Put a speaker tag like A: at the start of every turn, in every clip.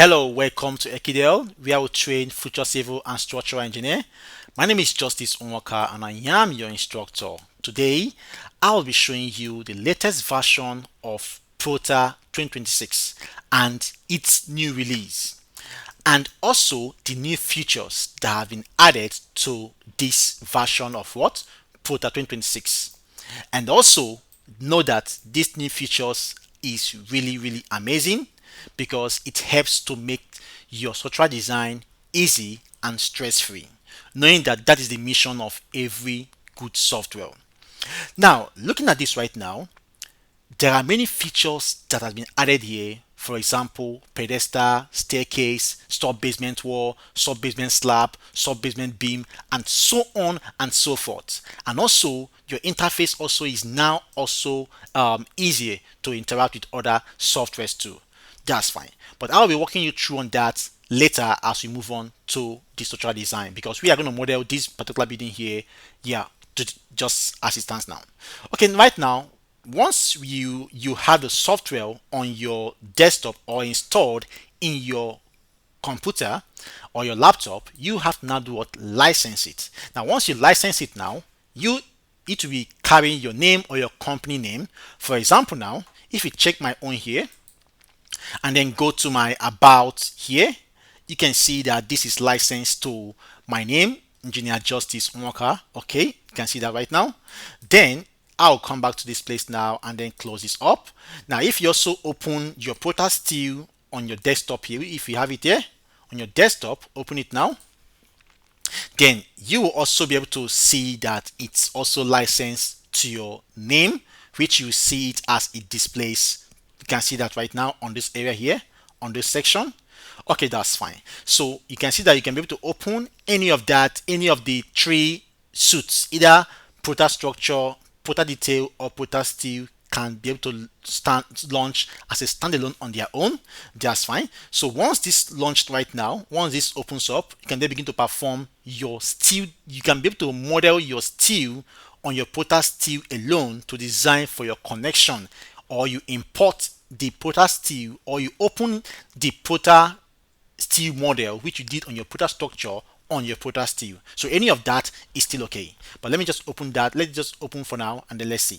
A: Hello, welcome to Ekidel, where we train future civil and structural engineer. My name is Justice Onwaka and I am your instructor. Today, I will be showing you the latest version of Prota 2026 and its new release, and also the new features that have been added to this version of what? Prota 2026. And also know that these new features is really amazing because it helps to make your structural design easy and stress-free, knowing that that is the mission of every good software. Now, looking at this right now, there are many features that have been added here. For example, pedestal, staircase, sub-basement wall, sub-basement slab, sub-basement beam, and so on and so forth. And also, your interface also is now also easier to interact with other softwares too. That's fine. But I'll be walking you through on that later as we move on to the structural design, because we are going to model this particular building here, yeah, just as it stands now. Okay, right now, once you have the software on your desktop or installed in your computer or your laptop, you have to now do what? License it. Now, once you license it now, it will be carrying your name or your company name. For example, now, if you check my own here and then go to my about here, you can see that this is licensed to my name, Engineer Justice Walker. Okay, you can see that right now. Then I'll come back to this place now and then close this up. Now, if you also open your Protastructure on your desktop here, if you have it here on your desktop, open it now. Then you will also be able to see that it's also licensed to your name, which you see it as it displays. You can see that right now on this area here, on this section. Okay, that's fine. So you can see that you can be able to open any of the three suites, either Protastructure, Prota Detail, or Protastructure can be able to launch as a standalone on their own. That's fine. So once this launched right now, once this opens up, you can then begin to perform your steel. You can be able to model your steel on your Protastructure alone to design for your connection, or you import the Protastructure, or you open the Prota steel model which you did on your Protastructure on your Protastructure. So any of that is still okay. But let me just open that. Let's just open for now and then let's see.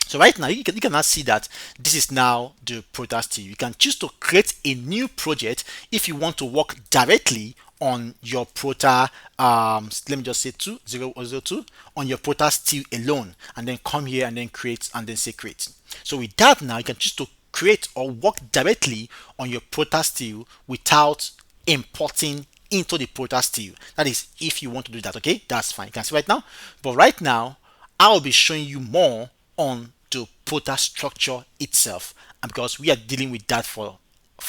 A: So right now you can now see that this is now the Protastructure. You can choose to create a new project if you want to work directly on your Prota, let me just say 2002 on your Protastructure alone, and then come here and then create and then say create. So with that, now you can choose to create or work directly on your Protastructure without importing into the Protastructure. That is if you want to do that. Okay, that's fine. You can see right now. But right now, I'll be showing you more on the Protastructure itself, and because we are dealing with that for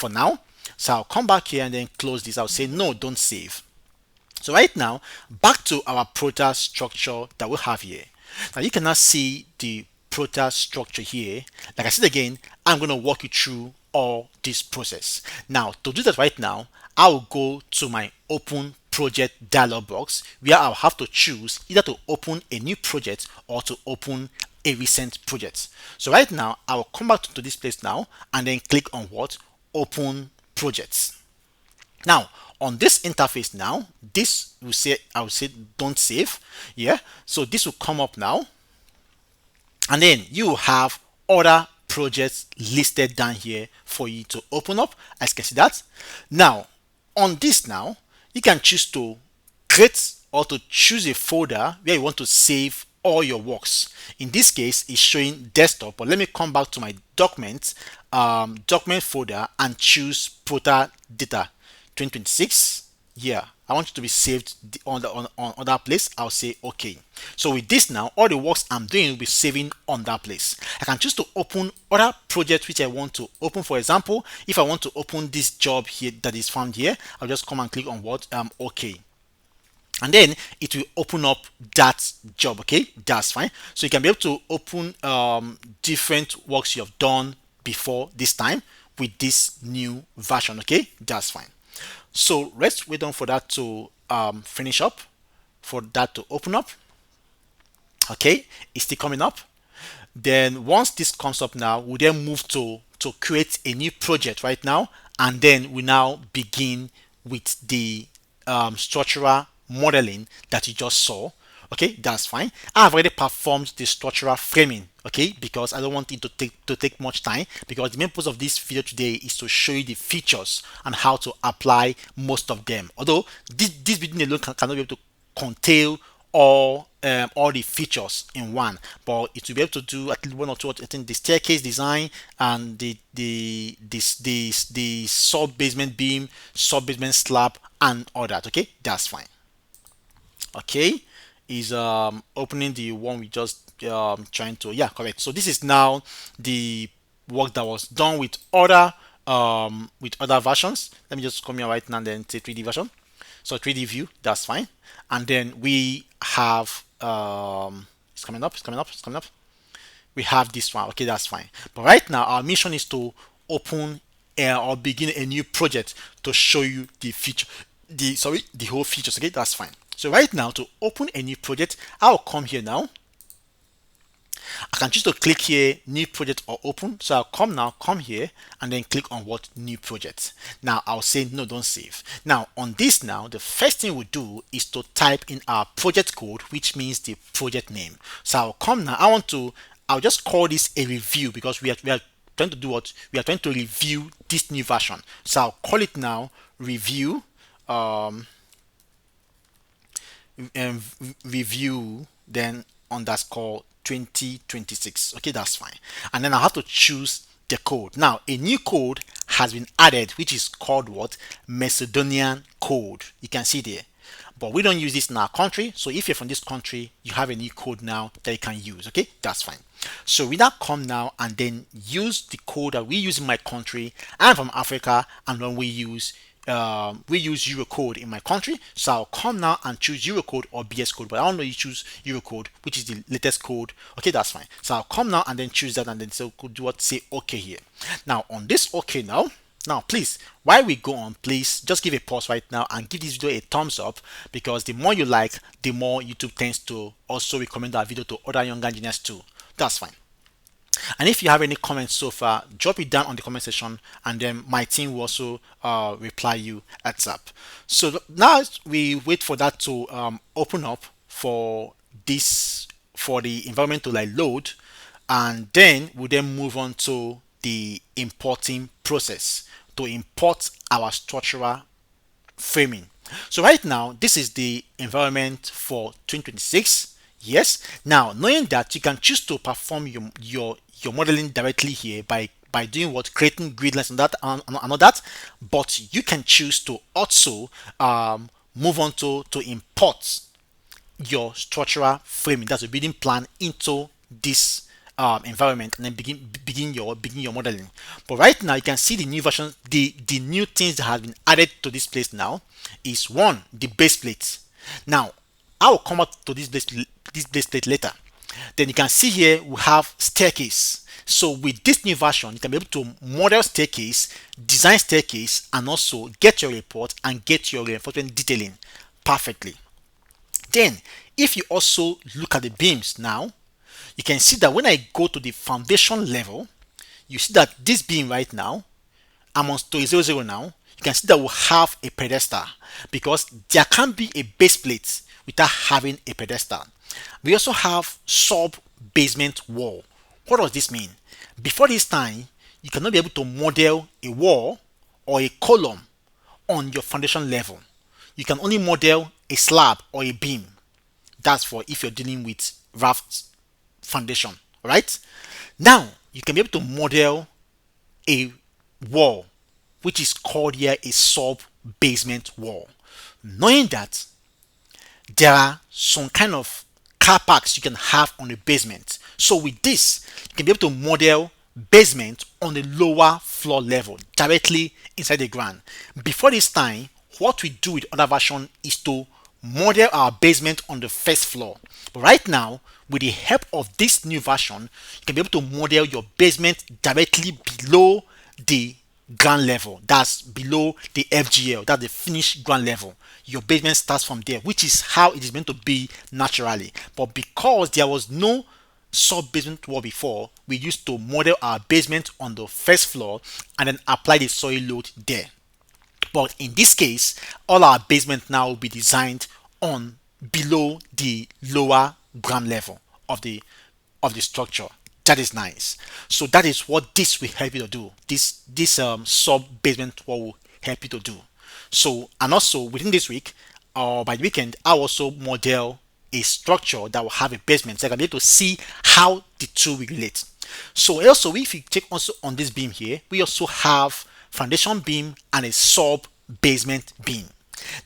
A: now. So I'll come back here and then close this. I'll say no, don't save. So right now, back to our Protastructure that we have here. Now you can now see the Protastructure here. Like I said again, I'm going to walk you through all this process. Now to do that right now, I'll go to my open project dialog box, where I'll have to choose either to open a new project or to open a recent project. So right now, I will come back to this place now and then click on what? Open projects. Now on this interface now, this will say, I will say don't save. Yeah, so this will come up now, and then you will have other projects listed down here for you to open up, as you can see that. Now on this now, you can choose to create or to choose a folder where you want to save all your works. In this case, it's showing desktop, but let me come back to my document folder and choose Prota Data 2026. Yeah, I want it to be saved on that place. I'll say okay. So with this now, all the works I'm doing will be saving on that place. I can choose to open other projects which I want to open. For example, if I want to open this job here that is found here, I'll just come and click on what? Okay. And then it will open up that job. Okay, that's fine. So you can be able to open different works you have done before this time with this new version. Okay, that's fine. So let's wait on for that to finish up, for that to open up. Okay, it's still coming up. Then once this comes up now, we'll then move to create a new project right now and then we now begin with the structural modeling that you just saw. Okay, that's fine. I've already performed the structural framing, okay, because I don't want it to take much time, because the main purpose of this video today is to show you the features and how to apply most of them. Although this video alone cannot be able to contain all the features in one, but it will be able to do at least one or two. I think the staircase design and the sub basement beam, sub basement slab, and all that. Okay, that's fine. Okay, is opening the one we just trying to, yeah, correct. So this is now the work that was done with other versions. Let me just come here right now and then say 3D version. So 3D view, that's fine. And then we have it's coming up, it's coming up, it's coming up. We have this one. Okay, that's fine. But right now our mission is to open or begin a new project to show you the feature, the whole features. Okay, that's fine. So right now, to open a new project, I'll come here now. I can choose to click here, new project or open. So I'll come here and then click on what, new project. Now I'll say no, don't save. Now on this now, the first thing we do is to type in our project code, which means the project name. So I'll come now. I'll just call this a review, because we are trying to do what? We are trying to review this new version. So I'll call it now review. Review then underscore 2026. Okay, that's fine. And then I have to choose the code. Now a new code has been added, which is called what? Macedonian code. You can see there, but we don't use this in our country. So if you're from this country, you have a new code now that you can use. Okay, that's fine. So we now come now and then use the code that we use in my country. I'm from Africa, and when we use Eurocode in my country. So I'll come now and choose Eurocode or BS code, but I don't know, you choose Eurocode, which is the latest code. Okay, that's fine. So I'll come now and then choose that, and then so could do what, say okay here. Now on this okay now please, while we go on, please just give a pause right now and give this video a thumbs up, because the more you like, the more YouTube tends to also recommend our video to other young engineers too. That's fine. And if you have any comments so far, drop it down on the comment section, and then my team will also reply you ASAP. So now we wait for that to open up for the environment to like load, and then we then move on to the importing process to import our structural framing. So right now, this is the environment for 2026. Yes. Now, knowing that you can choose to perform your modeling directly here by doing what, creating grid lines and that and all that, but you can choose to also move on to import your structural framing, that's a building plan, into this environment, and then begin your modeling. But right now you can see the new version, the new things that have been added to this place now is one, the base plate. Now I will come up to this base plate later. Then you can see here we have staircase. So with this new version, you can be able to model staircase, design staircase, and also get your report and get your reinforcement detailing perfectly. Then if you also look at the beams now, you can see that when I go to the foundation level, you see that this beam right now, I'm on story 00 now. You can see that we have a pedestal, because there can't be a base plate without having a pedestal. We also have sub basement wall. What does this mean? Before this time, you cannot be able to model a wall or a column on your foundation level. You can only model a slab or a beam. That's for if you're dealing with raft foundation. Alright? Now, you can be able to model a wall, which is called here a sub basement wall. Knowing that there are some kind of car parks you can have on the basement. So with this, you can be able to model basement on the lower floor level, directly inside the ground. Before this time, what we do with other version is to model our basement on the first floor. But right now, with the help of this new version, you can be able to model your basement directly below the ground level. That's below the FGL, that's the finished ground level. Your basement starts from there, which is how it is meant to be naturally. But because there was no sub basement wall before, we used to model our basement on the first floor and then apply the soil load there. But in this case, all our basement now will be designed on below the lower ground level of the structure. That is nice. So that is what this will help you to do. This sub basement wall will help you to do. So, and also within this week or by the weekend, I'll also model a structure that will have a basement, so I can be able to see how the two will relate. So also, if you check also on this beam here, we also have foundation beam and a sub basement beam.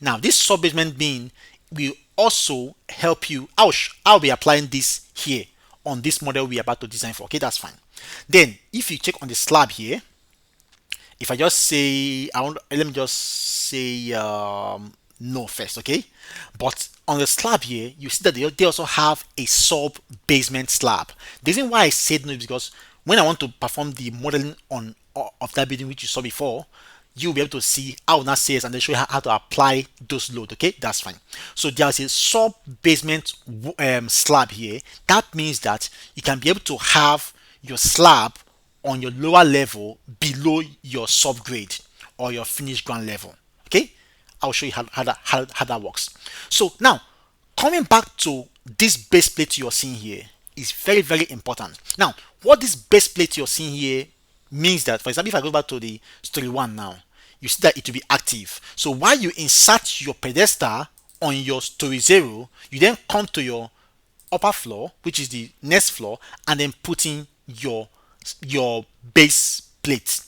A: Now this sub basement beam will also help you. I'll be applying this here on this model we're about to design for. Okay, that's fine. Then if you check on the slab here, if I just say let me just say no first, okay? But on the slab here, you see that they also have a sub basement slab. The reason why I said no is because when I want to perform the modeling on of that building which you saw before, you'll be able to see I will not say yes and then show you how to apply those load. Okay, that's fine. So there's a sub basement slab here. That means that you can be able to have your slab on your lower level below your subgrade or your finished ground level. Okay, I'll show you how that works. So now coming back to this base plate you're seeing here is very, very important. Now what this base plate you're seeing here means that, for example, if I go back to the story one now, you see that it will be active. So while you insert your pedestal on your story 0, you then come to your upper floor, which is the next floor, and then put in your base plate.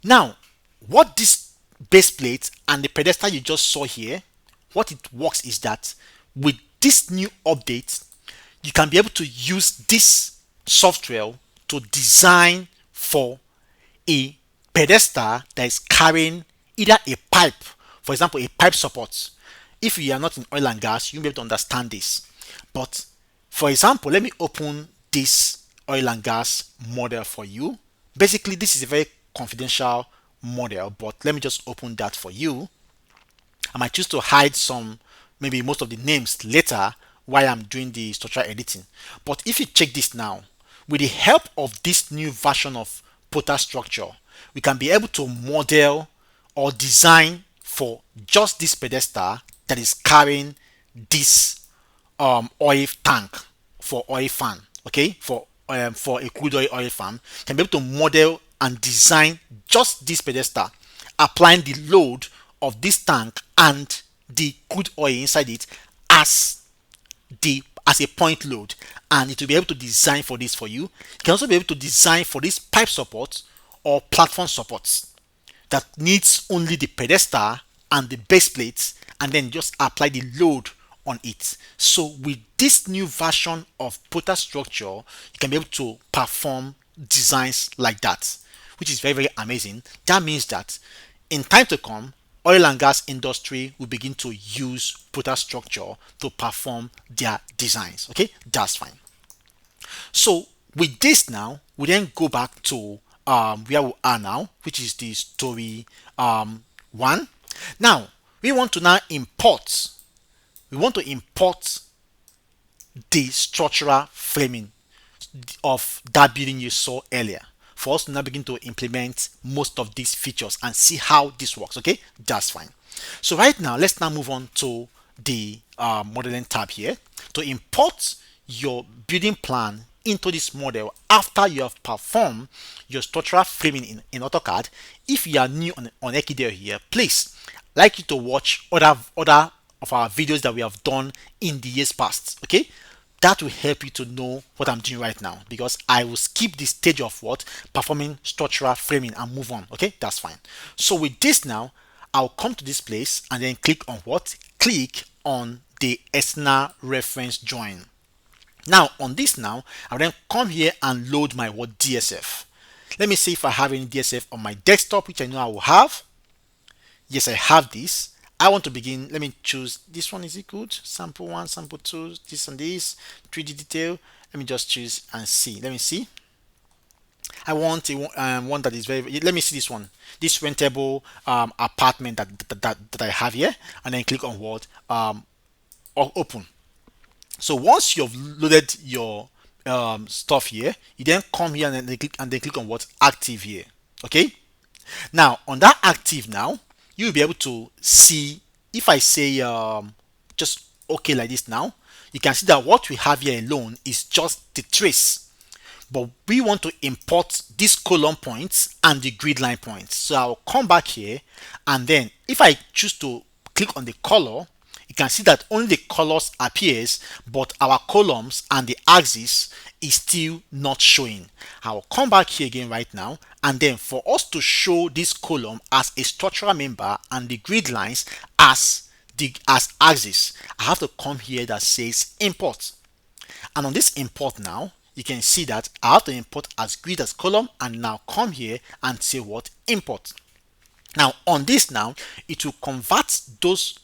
A: Now what this base plate and the pedestal you just saw here, what it works is that with this new update, you can be able to use this software to design for a pedestal that is carrying either a pipe, for example, a pipe support. If you are not in oil and gas, you'll be able to understand this. But for example, let me open this oil and gas model for you. Basically, this is a very confidential model, but let me just open that for you. I might choose to hide some, maybe most of the names later while I'm doing the structural editing. But if you check this now, with the help of this new version of Protastructure, we can be able to model or design for just this pedestal that is carrying this oil tank for oil fan. Okay, for a crude oil farm, can be able to model and design just this pedestal, applying the load of this tank and the crude oil inside it as a point load, and it will be able to design for this for you. You can also be able to design for this pipe support or platform supports that needs only the pedestal and the base plates, and then just apply the load on it. So with this new version of Protastructure, you can be able to perform designs like that, which is very, very amazing. That means that in time to come, oil and gas industry will begin to use Protastructure to perform their designs. Okay, that's fine. So with this now, we then go back to where we are now, which is the story 1. Now we want to now import. We want to import the structural framing of that building you saw earlier for us to now begin to implement most of these features and see how this works. Okay, that's fine. So right now, let's now move on to the modeling tab here to import your building plan into this model after you have performed your structural framing in AutoCAD. If you are new on Ekidel here, please like you to watch other of our videos that we have done in the years past. Okay, that will help you to know what I'm doing right now, because I will skip the stage of what performing structural framing and move on. Okay, that's fine. So with this now, I'll come to this place and then click on what? Click on the external reference join. Now on this now, I'll then come here and load my what DSF. Let me see if I have any DSF on my desktop, which I know I will have. Yes, I have this. I want to begin. Let me choose this one. Is it good? Sample 1, sample 2, this and this, 3D detail. Let me just choose and see. Let me see. I want a one that is very. Let me see this one. This rentable apartment that I have here, and then click on what open. So once you've loaded your stuff here, you then come here and then click on what active here. Okay, now on that active now, you'll be able to see if I say just okay like this now, you can see that what we have here alone is just the trace, but we want to import these column points and the grid line points. So I'll come back here, and then if I choose to click on the color, you can see that only the colors appears, but our columns and the axis is still not showing. I'll come back here again right now, and then for us to show this column as a structural member and the grid lines as axis, I have to come here that says import. And on this import now, you can see that I have to import as grid as column, and now come here and say what import. Now on this now, it will convert those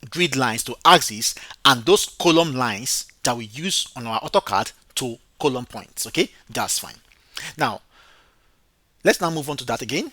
A: grid lines to axis and those column lines that we use on our AutoCAD to column points. Okay, that's fine. Now let's now move on to that again.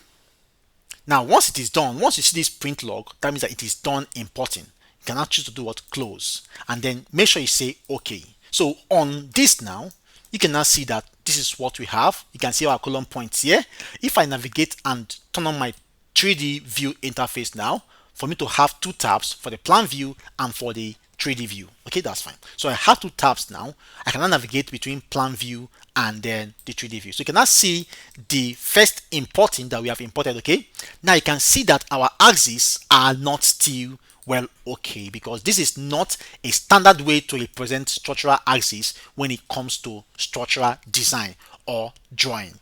A: Now once it is done, once you see this print log, that means that it is done importing. You can now choose to do what, close, and then make sure you say okay. So on this now, you can now see that this is what we have. You can see our column points here. If I navigate and turn on my 3D view interface now, for me to have two tabs for the plan view and for the 3D view. Okay, that's fine. So I have two tabs now. I can now navigate between plan view and then the 3D view. So you can now see the first importing that we have imported. Okay, now you can see that our axes are not still well okay, because this is not a standard way to represent structural axis when it comes to structural design or drawing.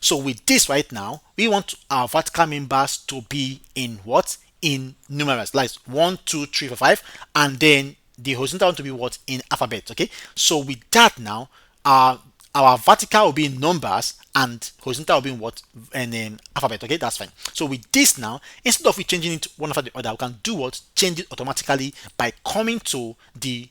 A: So with this right now, we want our vertical members to be in what? In numerals, like 1, 2, 3, 4, 5, and then the horizontal one to be what? In alphabet. Okay, so with that now, our vertical will be in numbers and horizontal will be in what? In alphabet. Okay, that's fine. So with this now, instead of we changing it one after the other, we can do what? Change it automatically by coming to the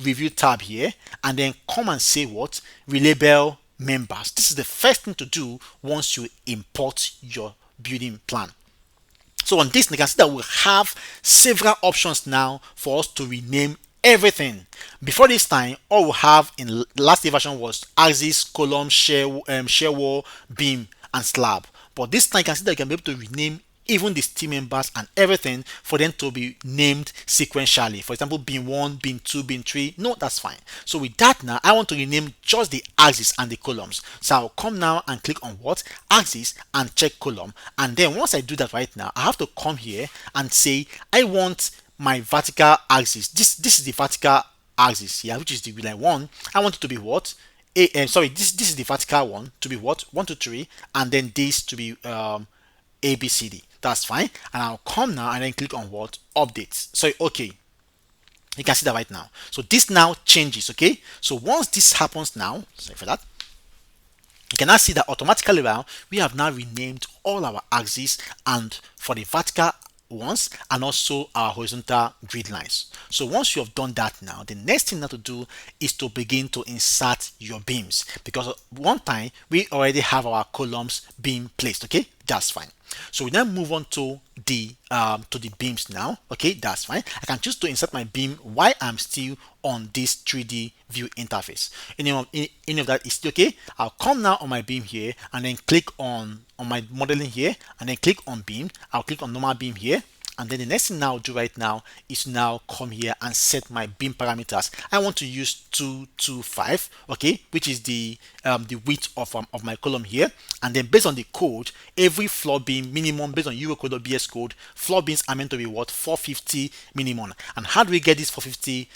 A: review tab here, and then come and say what? Relabel members. This is the first thing to do once you import your building plan. So on this, you can see that we have several options now for us to rename everything. Before this time, all we have in the last version was axis, column, shear wall, beam, and slab. But this time, you can see that you can be able to rename even the steel members and everything for them to be named sequentially. For example, beam 1, beam 2, beam 3. No, that's fine. So with that now, I want to rename just the axis and the columns. So I'll come now and click on what? Axis, and check column. And then once I do that right now, I have to come here and say I want my vertical axis. This is the vertical axis here, which is the line 1. I want it to be what? This is the vertical one to be what? 1, 2, 3, and then this to be A, B, C, D. That's fine. And I'll come now and then click on what? Updates. So okay, you can see that right now. So this now changes. Okay, so once this happens now, sorry for that, you can now see that automatically now we have now renamed all our axes, and for the vertical ones and also our horizontal grid lines. So once you have done that now, the next thing now to do is to begin to insert your beams, because one time we already have our columns being placed. Okay, that's fine. So we now move on to the beams now. Okay, that's fine. I can choose to insert my beam while I'm still on this 3D view interface. Any of that is still okay. I'll come now on my beam here and then click on my modeling here and then click on beam. I'll click on normal beam here, and then the next thing now I'll do right now is now come here and set my beam parameters. I want to use 225, okay, which is the width of my column here. And then based on the code, every floor beam minimum based on Eurocode or BS code, floor beams are meant to be what? 450 minimum. And how do we get this 450?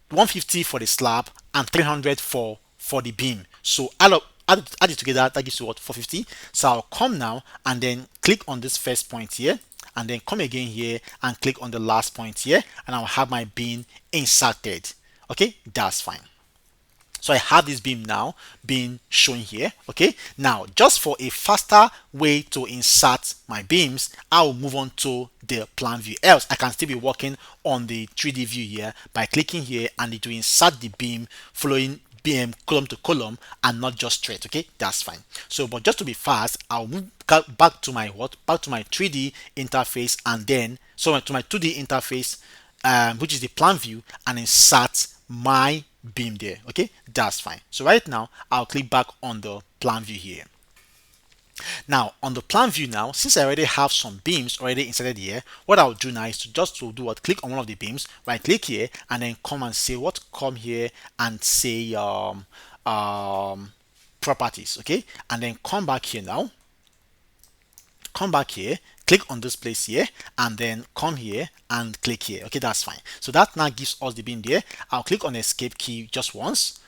A: 150 for the slab and 300 for the beam. So add it together, that gives you what? 450. So I'll come now and then click on this first point here, and then come again here and click on the last point here, and I'll have my beam inserted. Okay, that's fine. So I have this beam now being shown here. Okay, now just for a faster way to insert my beams, I will move on to the plan view. Else I can still be working on the 3D view here by clicking here and it will insert the beam following beam column to column and not just straight. Okay, that's fine. So but just to be fast, I'll move back to my back to my 3D interface, and then to my 2D interface, which is the plan view, and insert my beam there. Okay, that's fine. So right now I'll click back on the plan view here. Now on the plan view now, since I already have some beams already inserted here, what I'll do now is to do what, click on one of the beams, right click here, and then come and say what, come here and say properties. Okay, and then come back here now, come back here, click on this place here, and then come here and click here. Okay, that's fine. So that now gives us the beam there. I'll click on escape key just once,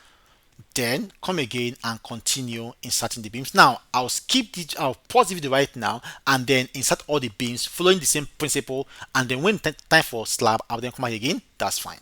A: then come again and continue inserting the beams. Now I'll pause the video right now and then insert all the beams following the same principle, and then when time for slab, I'll then come back again. That's fine.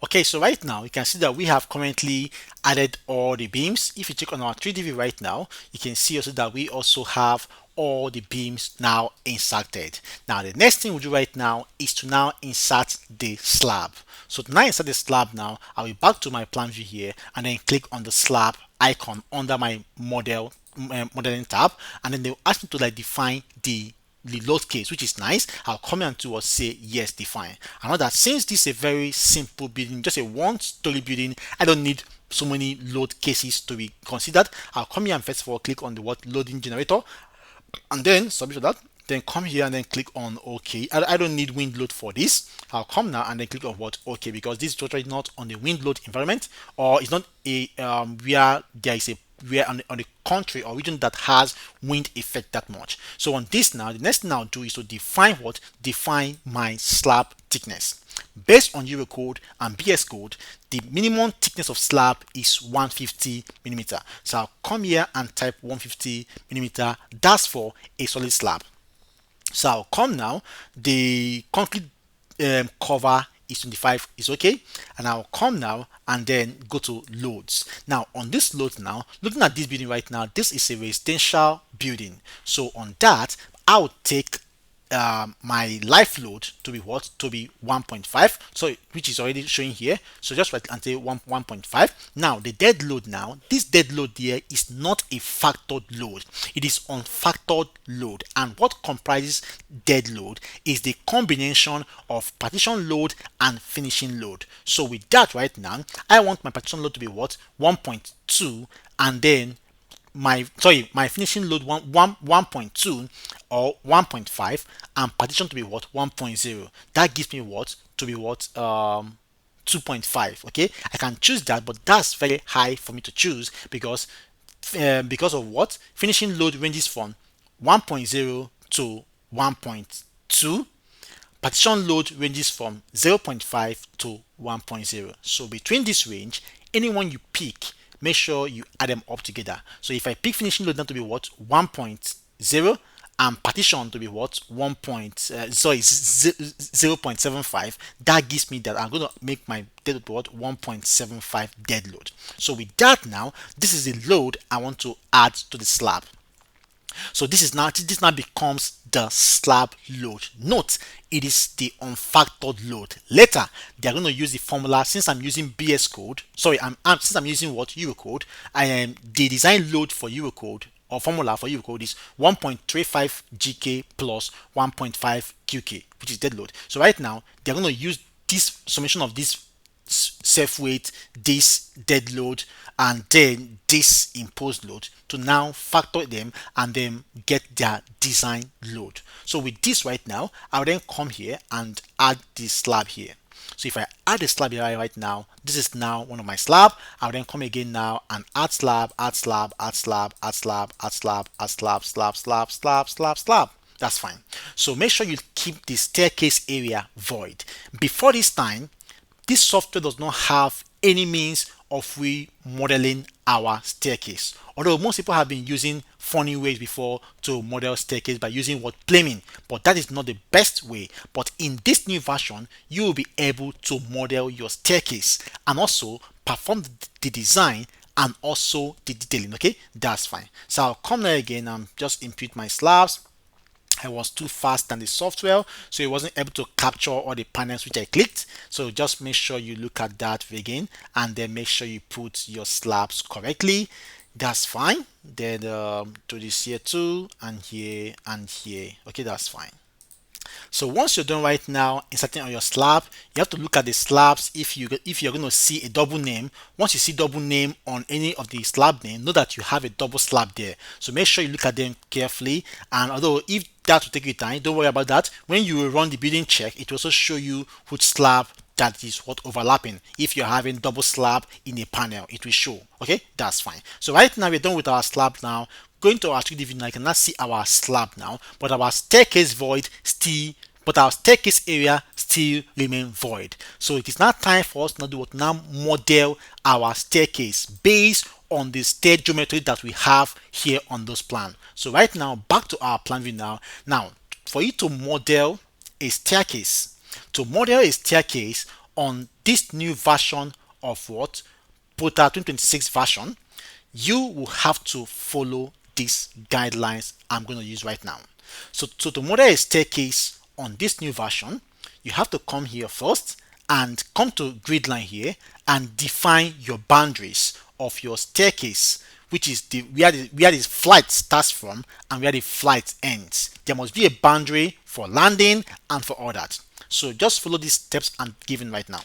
A: Okay, so right now you can see that we have currently added all the beams. If you check on our 3D view right now, you can see also that we also have all the beams now inserted. Now the next thing we do right now is to now insert the slab. So to now insert the slab now, I'll be back to my plan view here and then click on the slab icon under my modeling tab, and then they'll ask me to like define the load case, which is nice. I'll come and to say yes, define. I know that since this is a very simple building, just a one-story building, I don't need so many load cases to be considered. I'll come here and first of all click on the what loading generator, and then submit to that. Then come here and then click on OK. I don't need wind load for this. I'll come now and then click on what, OK, because this is totally not on the wind load environment, or it's not a where there is a where on the country or region that has wind effect that much. So on this now, the next thing I'll do is to define what, define my slab thickness. Based on Eurocode and BS code, the minimum thickness of slab is 150 millimeter. So I'll come here and type 150 millimeter. That's for a solid slab. So I'll come now, the concrete cover is 25 is okay, and I'll come now and then go to loads. Now on this load now, looking at this building right now, this is a residential building. So on that, I'll take my life load to be what, to be 1.5, so which is already showing here. So just write until 1.5. Now the dead load now, this dead load here is not a factored load, it is unfactored load. And what comprises dead load is the combination of partition load and finishing load. So with that right now, I want my partition load to be what, 1.2, and then my finishing load 1.2 or 1.5, and partition to be what, 1.0. That gives me what, to be what, 2.5. Okay, I can choose that, but that's very high for me to choose because of what, finishing load ranges from 1.0 to 1.2. Partition load ranges from 0.5 to 1.0. So between this range, anyone you pick, make sure you add them up together. So if I pick finishing load down to be what, 1.0, and partition to be what, 0.75, that gives me that I'm going to make my dead load what, 1.75 dead load. So with that now, this is the load I want to add to the slab. So this now becomes the slab load. Note, it is the unfactored load. Later, they are going to use the formula. Since I'm using BS code, since I'm using what, Eurocode, the design load for Eurocode or formula for Eurocode is 1.35 GK plus 1.5 QK, which is dead load. So right now, they're going to use this summation of this self weight, this dead load, and then this imposed load to now factor them and then get their design load. So with this right now, I'll then come here and add this slab here. So if I add the slab here right now, this is now one of my slab. I'll then come again now and add slab, add slab, add slab, add slab, add slab, add slab, slab, slab, slab, slab, slab. That's fine. So make sure you keep the staircase area void. Before this time, this software does not have any means of remodeling our staircase. Although most people have been using funny ways before to model staircase by using what, planing, but that is not the best way. But in this new version, you will be able to model your staircase and also perform the design and also the detailing. Okay, that's fine. So I'll come there again and just input my slabs. I was too fast than the software, so it wasn't able to capture all the panels which I clicked. So just make sure you look at that again and then make sure you put your slabs correctly. That's fine. Then do this here too, and here and here. Okay, that's fine. So once you're done right now inserting on your slab, you have to look at the slabs. If you're going to see a double name, once you see double name on any of the slab name, know that you have a double slab there. So make sure you look at them carefully. And although if that will take you time, don't worry about that. When you run the building check, it will also show you which slab that is what overlapping. If you're having double slab in a panel, it will show. Okay, that's fine. So right now we're done with our slab. Now going to our 3D view, now you cannot see our slab now, but our staircase void still, but our staircase area still remain void. So it is now time for us to do what, now model our staircase based on the stair geometry that we have here on this plan. So right now, back to our plan view now. Now, for you to model a staircase, on this new version of what, Prota 2026 version, you will have to follow these guidelines I'm going to use right now. So to model a staircase on this new version, you have to come here first and come to grid line here and define your boundaries of your staircase, which is where the flight starts from and where the flight ends. There must be a boundary for landing and for all that. So just follow these steps I'm giving right now.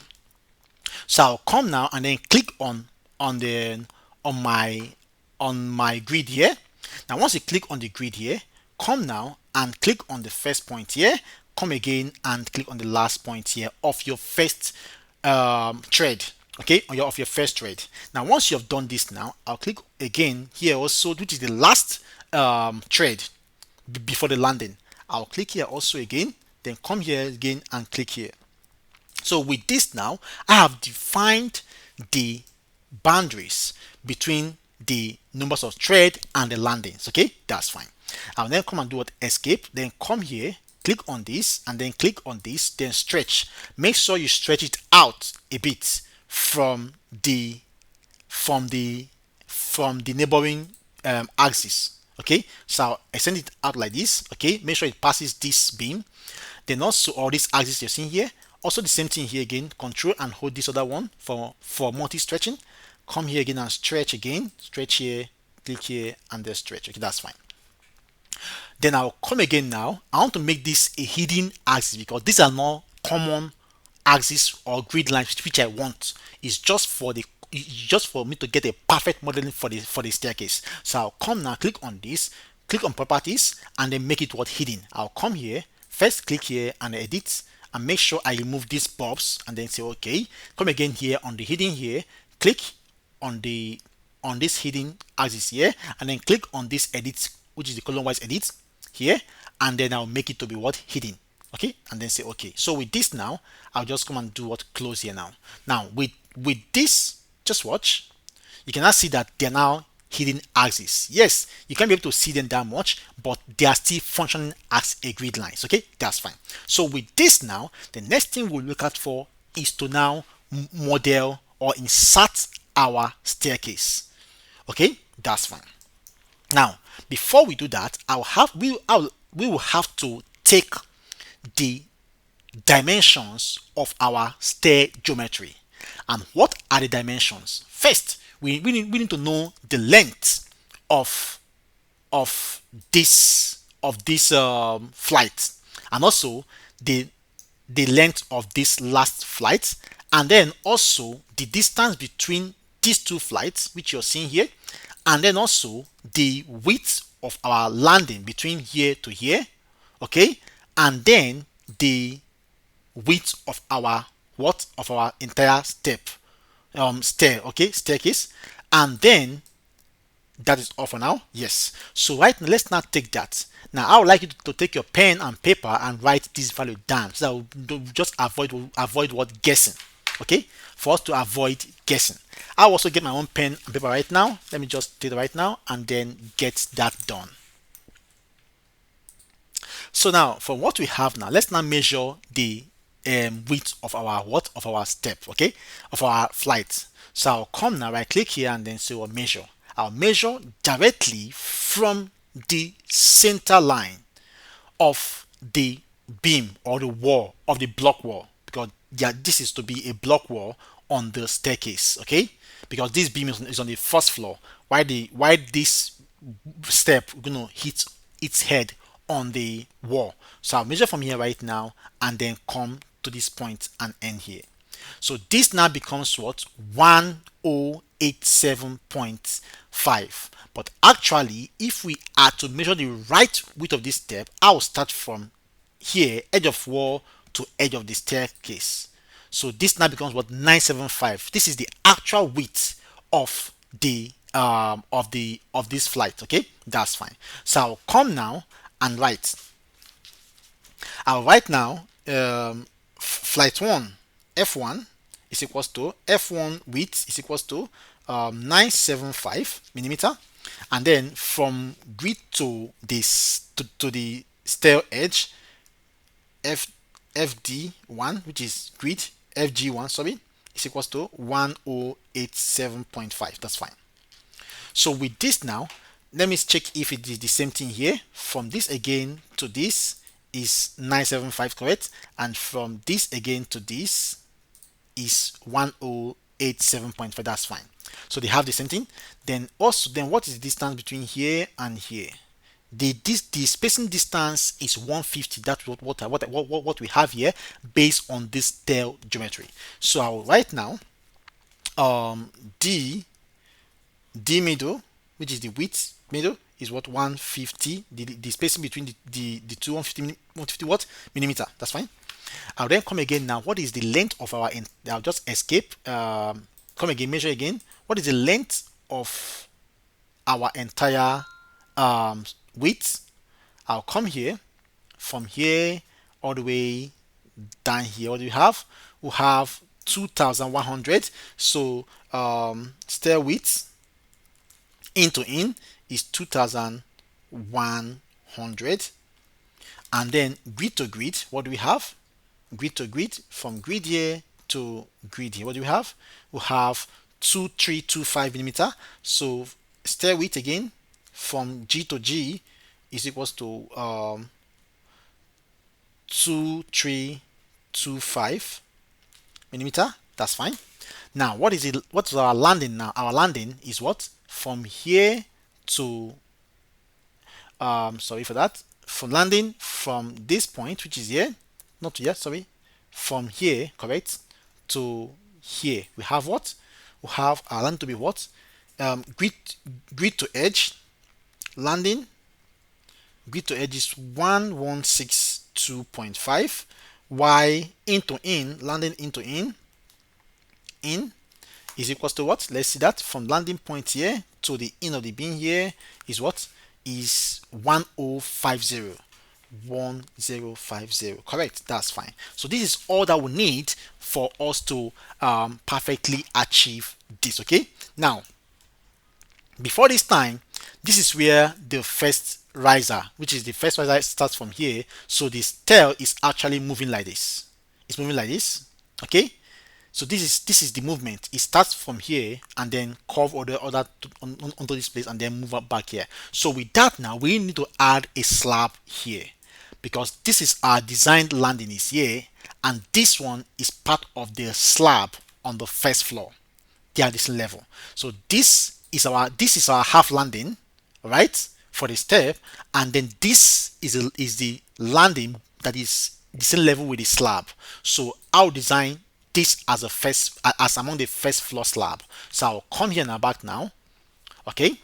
A: So I'll come now and then click on my grid here. Now once you click on the grid here, come now and click on the first point here, come again and click on the last point here of your first thread. Okay, of your first thread. Now once you have done this, now I'll click again here also, which is the last thread before the landing. I'll click here also again, then come here again and click here. So with this now, I have defined the boundaries between the numbers of thread and the landings. Okay, that's fine. I'll then come and do what, escape, then come here, click on this, and then click on this, then stretch. Make sure you stretch it out a bit from the neighboring axis. Okay, so I'll extend it out like this. Okay, make sure it passes this beam, then also all these axis you're seeing here. Also the same thing here again, control and hold this other one for multi-stretching. Come here again and stretch again, stretch here, click here, and then stretch. Okay, that's fine. Then I'll come again now. I want to make this a hidden axis because these are not common axis or grid lines which I want. It's just for me to get a perfect modeling for the staircase. So I'll come now, click on this, click on properties, and then make it what, hidden. I'll come here, first click here and edit, and make sure I remove these bulbs, and then say okay. Come again here on the hidden here, click on this hidden axis here, and then click on this edit, which is the column wise edit here, and then I'll make it to be what, hidden. Okay, and then say okay. So with this now, I'll just come and do what, close here now. Now with this, just watch, you cannot see that they're now hidden axis. Yes, you can't be able to see them that much, but they are still functioning as a grid lines. Okay, that's fine. So with this now, the next thing we'll look at for is to now model or insert our staircase. Okay, that's fine. Now before we do that, we will have to take the dimensions of our stair geometry. And what are the dimensions? First, we need to know the length of this flight, and also the length of this last flight, and then also the distance between these two flights which you're seeing here, and then also the width of our landing between here to here. Okay, and then the width of our entire stair, okay, staircase, and then that is all for now. Yes, so right now let's not take that. Now I would like you to take your pen and paper and write this value down, so that we'll just avoid what, guessing. Okay, for us to avoid guessing, I'll also get my own pen and paper right now. Let me just do it right now and then get that done. So now from what we have now, let's now measure the width of our step, okay, of our flight. So I'll come now, right click here, and then say we'll measure. I'll measure directly from the center line of the beam or the wall of the block wall, because yeah, this is to be a block wall on the staircase. Okay, because this beam is on the first floor, why this step gonna hit its head on the wall. So I'll measure from here right now and then come to this point and end here. So this now becomes what? 1087.5. But actually, if we are to measure the right width of this step, I'll start from here, edge of wall to edge of the staircase. So this now becomes what? 975. This is the actual width of the of this flight. Okay, that's fine. So I'll come now and write. I'll write now flight 1 f1 is equals to f1 width is equals to 975 millimeter, and then from grid to this to the stair edge fd1, which is grid fg1, sorry, is equals to 1087.5. That's fine. So with this now, let me check if it is the same thing here. From this again to this is 975, correct? And from this again to this is 1087.5. That's fine. So they have the same thing. Then also, then what is the distance between here and here? The spacing distance is 150. That's what we have here based on this tail geometry. So I will write now d middle, which is the width middle, is what? 150. The spacing between the two 150 what? Millimeter. That's fine. I'll then come again now. What is the length of our? I'll just escape. Come again. Measure again. What is the length of our entire width? I'll come here. From here all the way down here. What do we have? We have 2,100. So stair width in to in is 2,100, and then grid to grid, what do we have? Grid to grid, from grid here to grid here, what do we have? We have 2325 millimeter. So stair width again from G to G is equals to 2325 millimeter. That's fine. Now what is it? What's our landing now? Our landing is what? From here to sorry for that, from landing from this point, which is here, not here, sorry, from here, correct, to here, we have what? We have our landing to be what? Grid to edge, landing grid to edge is 1162.5. Y into in, landing into in is equals to what? Let's see that. From landing point here to the in of the beam here is what? Is 1050. 1050. Correct. That's fine. So this is all that we need for us to perfectly achieve this. Okay. Now, before this time, this is where the first riser, which is the first riser, starts from here. So this tail is actually moving like this. It's moving like this. Okay. So this is the movement. It starts from here and then curve onto this place and then move up back here. So with that now, we need to add a slab here, because this is our designed landing is here, and this one is part of the slab on the first floor. They are this level. So this is our half landing, right, for the step, and then this is the landing that is the same level with the slab. So I'll design this as among the first floor slab. So I'll come here now, back now. Okay,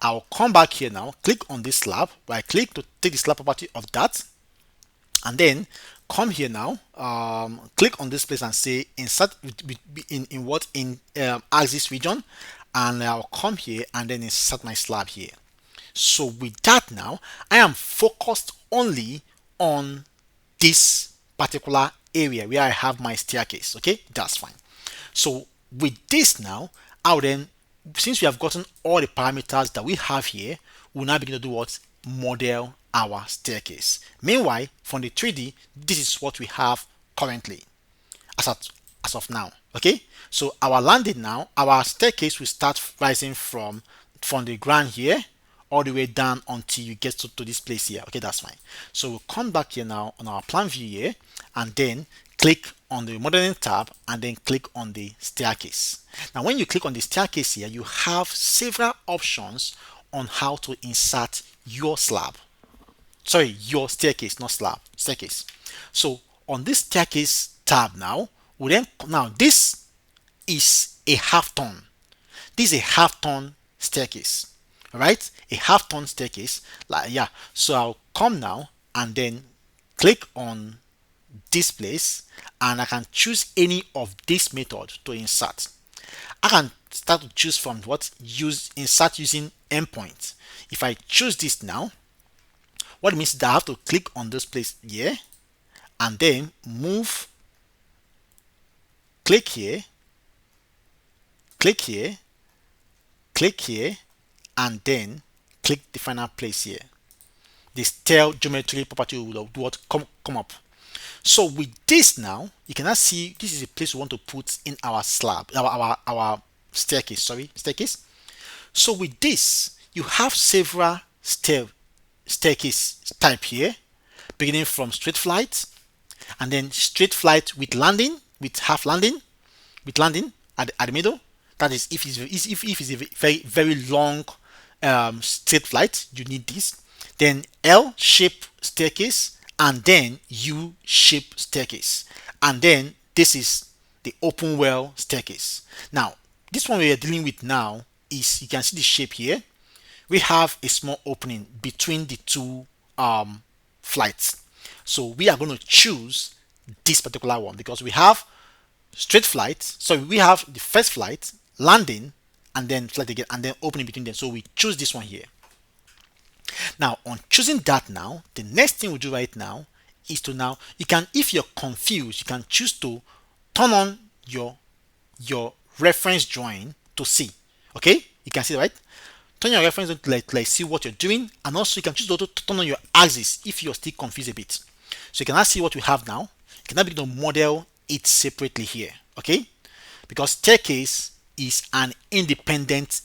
A: I'll come back here now, click on this slab, right click to take the slab property of that, and then come here now, click on this place and say insert in axis region, and I'll come here and then insert my slab here. So with that now, I am focused only on this particular area where I have my staircase. Okay, that's fine. So with this now, I'll then, since we have gotten all the parameters that we have here, we'll now begin to do what? Model our staircase. Meanwhile, from the 3D, this is what we have currently as of now. Okay, so our landing now, our staircase will start rising from the ground here all the way down until you get to this place here. Okay, that's fine. So we'll come back here now on our plan view here, and then click on the modeling tab and then click on the staircase. Now when you click on the staircase here, you have several options on how to insert your slab. Sorry, your staircase, not slab, staircase. So on this staircase tab now, we then now this is a half turn. This is a half turn staircase. All right, a half turn staircase. Like yeah. So I'll come now and then click on this place, and I can choose any of this method to insert. I can start to choose from what use insert using endpoint. If I choose this now, what it means is that I have to click on this place here and then move, click here, click here, click here, and then click the final place here. The style geometry property will do what come up. So with this now, you can now see this is a place we want to put in our slab, our staircase. Sorry, staircase. So with this, you have several staircase type here, beginning from straight flight, and then straight flight with landing, with half landing, with landing at the middle. That is if it's a very long straight flight, you need this. Then L shape staircase, and then U shape staircase, and then this is the open well staircase. Now this one we are dealing with now is, you can see the shape here. We have a small opening between the two flights, so we are going to choose this particular one because we have straight flight. So we have the first flight, landing, and then flight again, and then opening between them. So we choose this one here. Now on choosing that, now the next thing we do right now is to, now you can, if you're confused, you can choose to turn on your reference drawing to see. Okay, you can see, right? Turn your reference to like see what you're doing, and also you can choose to turn on your axis if you're still confused a bit. So you can now see what we have now. You can now begin to model it separately here. Okay, because staircase is an independent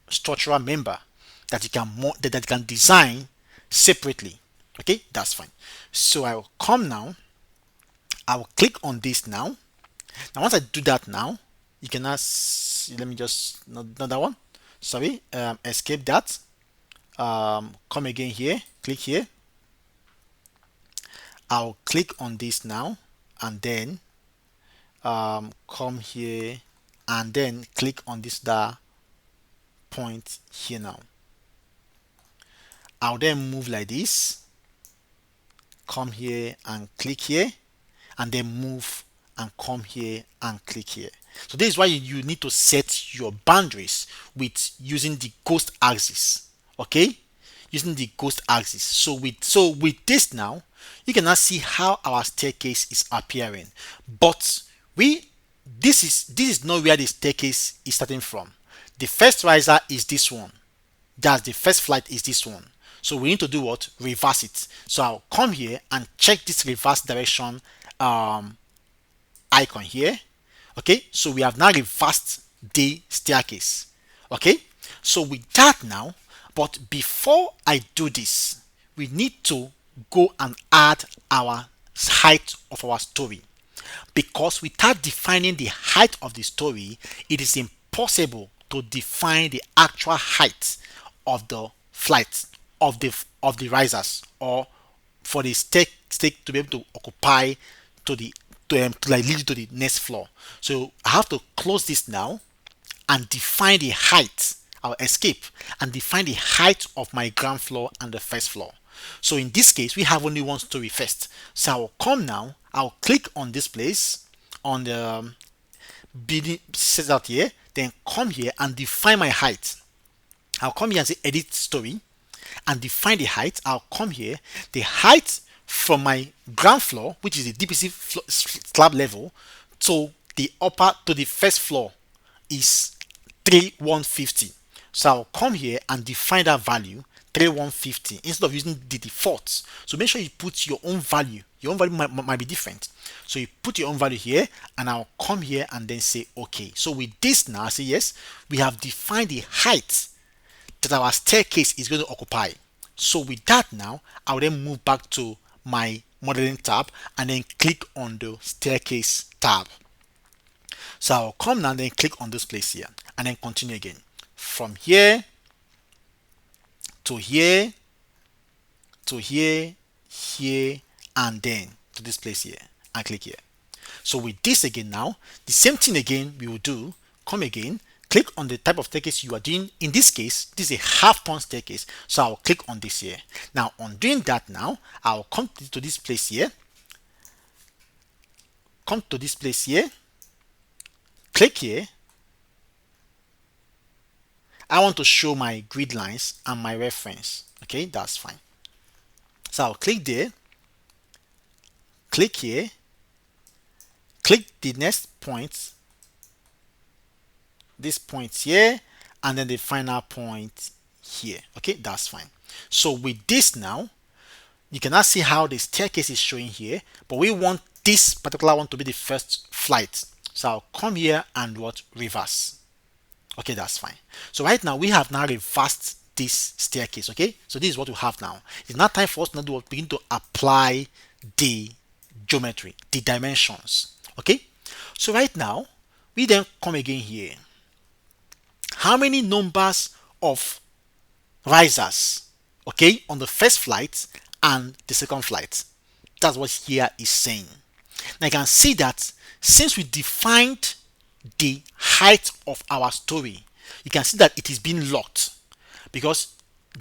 A: structural member that you can that you can design separately. Okay, that's fine. So I will come now, I will click on this now. Now once I do that now, you can now see, let me just not that one, sorry, escape that, come again here, click here, I'll click on this now, and then come here and then click on this point here. Now I'll then move like this, come here and click here, and then move and come here and click here. So this is why you need to set your boundaries with using the ghost axis. Okay, using the ghost axis. So with this now, you can now see how our staircase is appearing. But this is not where the staircase is starting from. The first riser is this one. That's the first flight is this one. So we need to do what? Reverse it. So I'll come here and check this reverse direction icon here. Okay, so we have now reversed the staircase. Okay, so with that now, but before I do this, we need to go and add our height of our story, because without defining the height of the story, it is impossible to define the actual height of the flight of the risers, or for the stake to be able to occupy to like lead to the next floor. So I have to close this now and define the height. I'll escape and define the height of my ground floor and the first floor. So in this case, we have only one story first. So I'll come now, I'll click on this place on the building set out here, then come here and define my height. I'll come here and say edit story and define the height. I'll come here, the height from my ground floor, which is the DPC slab level, to the first floor is 3150. So I'll come here and define that value 3150 instead of using the default. So make sure you put your own value. Your own value might be different. So you put your own value here, and I'll come here and then say okay. So with this now, I say yes, we have defined the height that our staircase is going to occupy. So with that now, I'll then move back to my modeling tab and then click on the staircase tab. So I'll come now and then click on this place here and then continue again. From here to here to here, here, and then to this place here, and click here. So with this again now, the same thing again we will do. Come again, click on the type of staircase you are doing. In this case, this is a half turn staircase, so I'll click on this here. Now on doing that now, I'll come to this place here, come to this place here, click here. I want to show my grid lines and my reference. Okay, that's fine. So I'll click there, click here, click the next point, this point here, and then the final point here. Okay, that's fine. So with this now, you cannot see how the staircase is showing here, but we want this particular one to be the first flight. So I'll come here and what, reverse. Okay, that's fine. So right now we have now reversed this staircase. Okay, so this is what we have now. It's now time for us to now begin to apply the geometry, the dimensions. Okay, so right now we then come again here. How many numbers of risers, okay, on the first flight and the second flight? That's what here is saying. Now you can see that since we defined the height of our story, you can see that it is being locked, because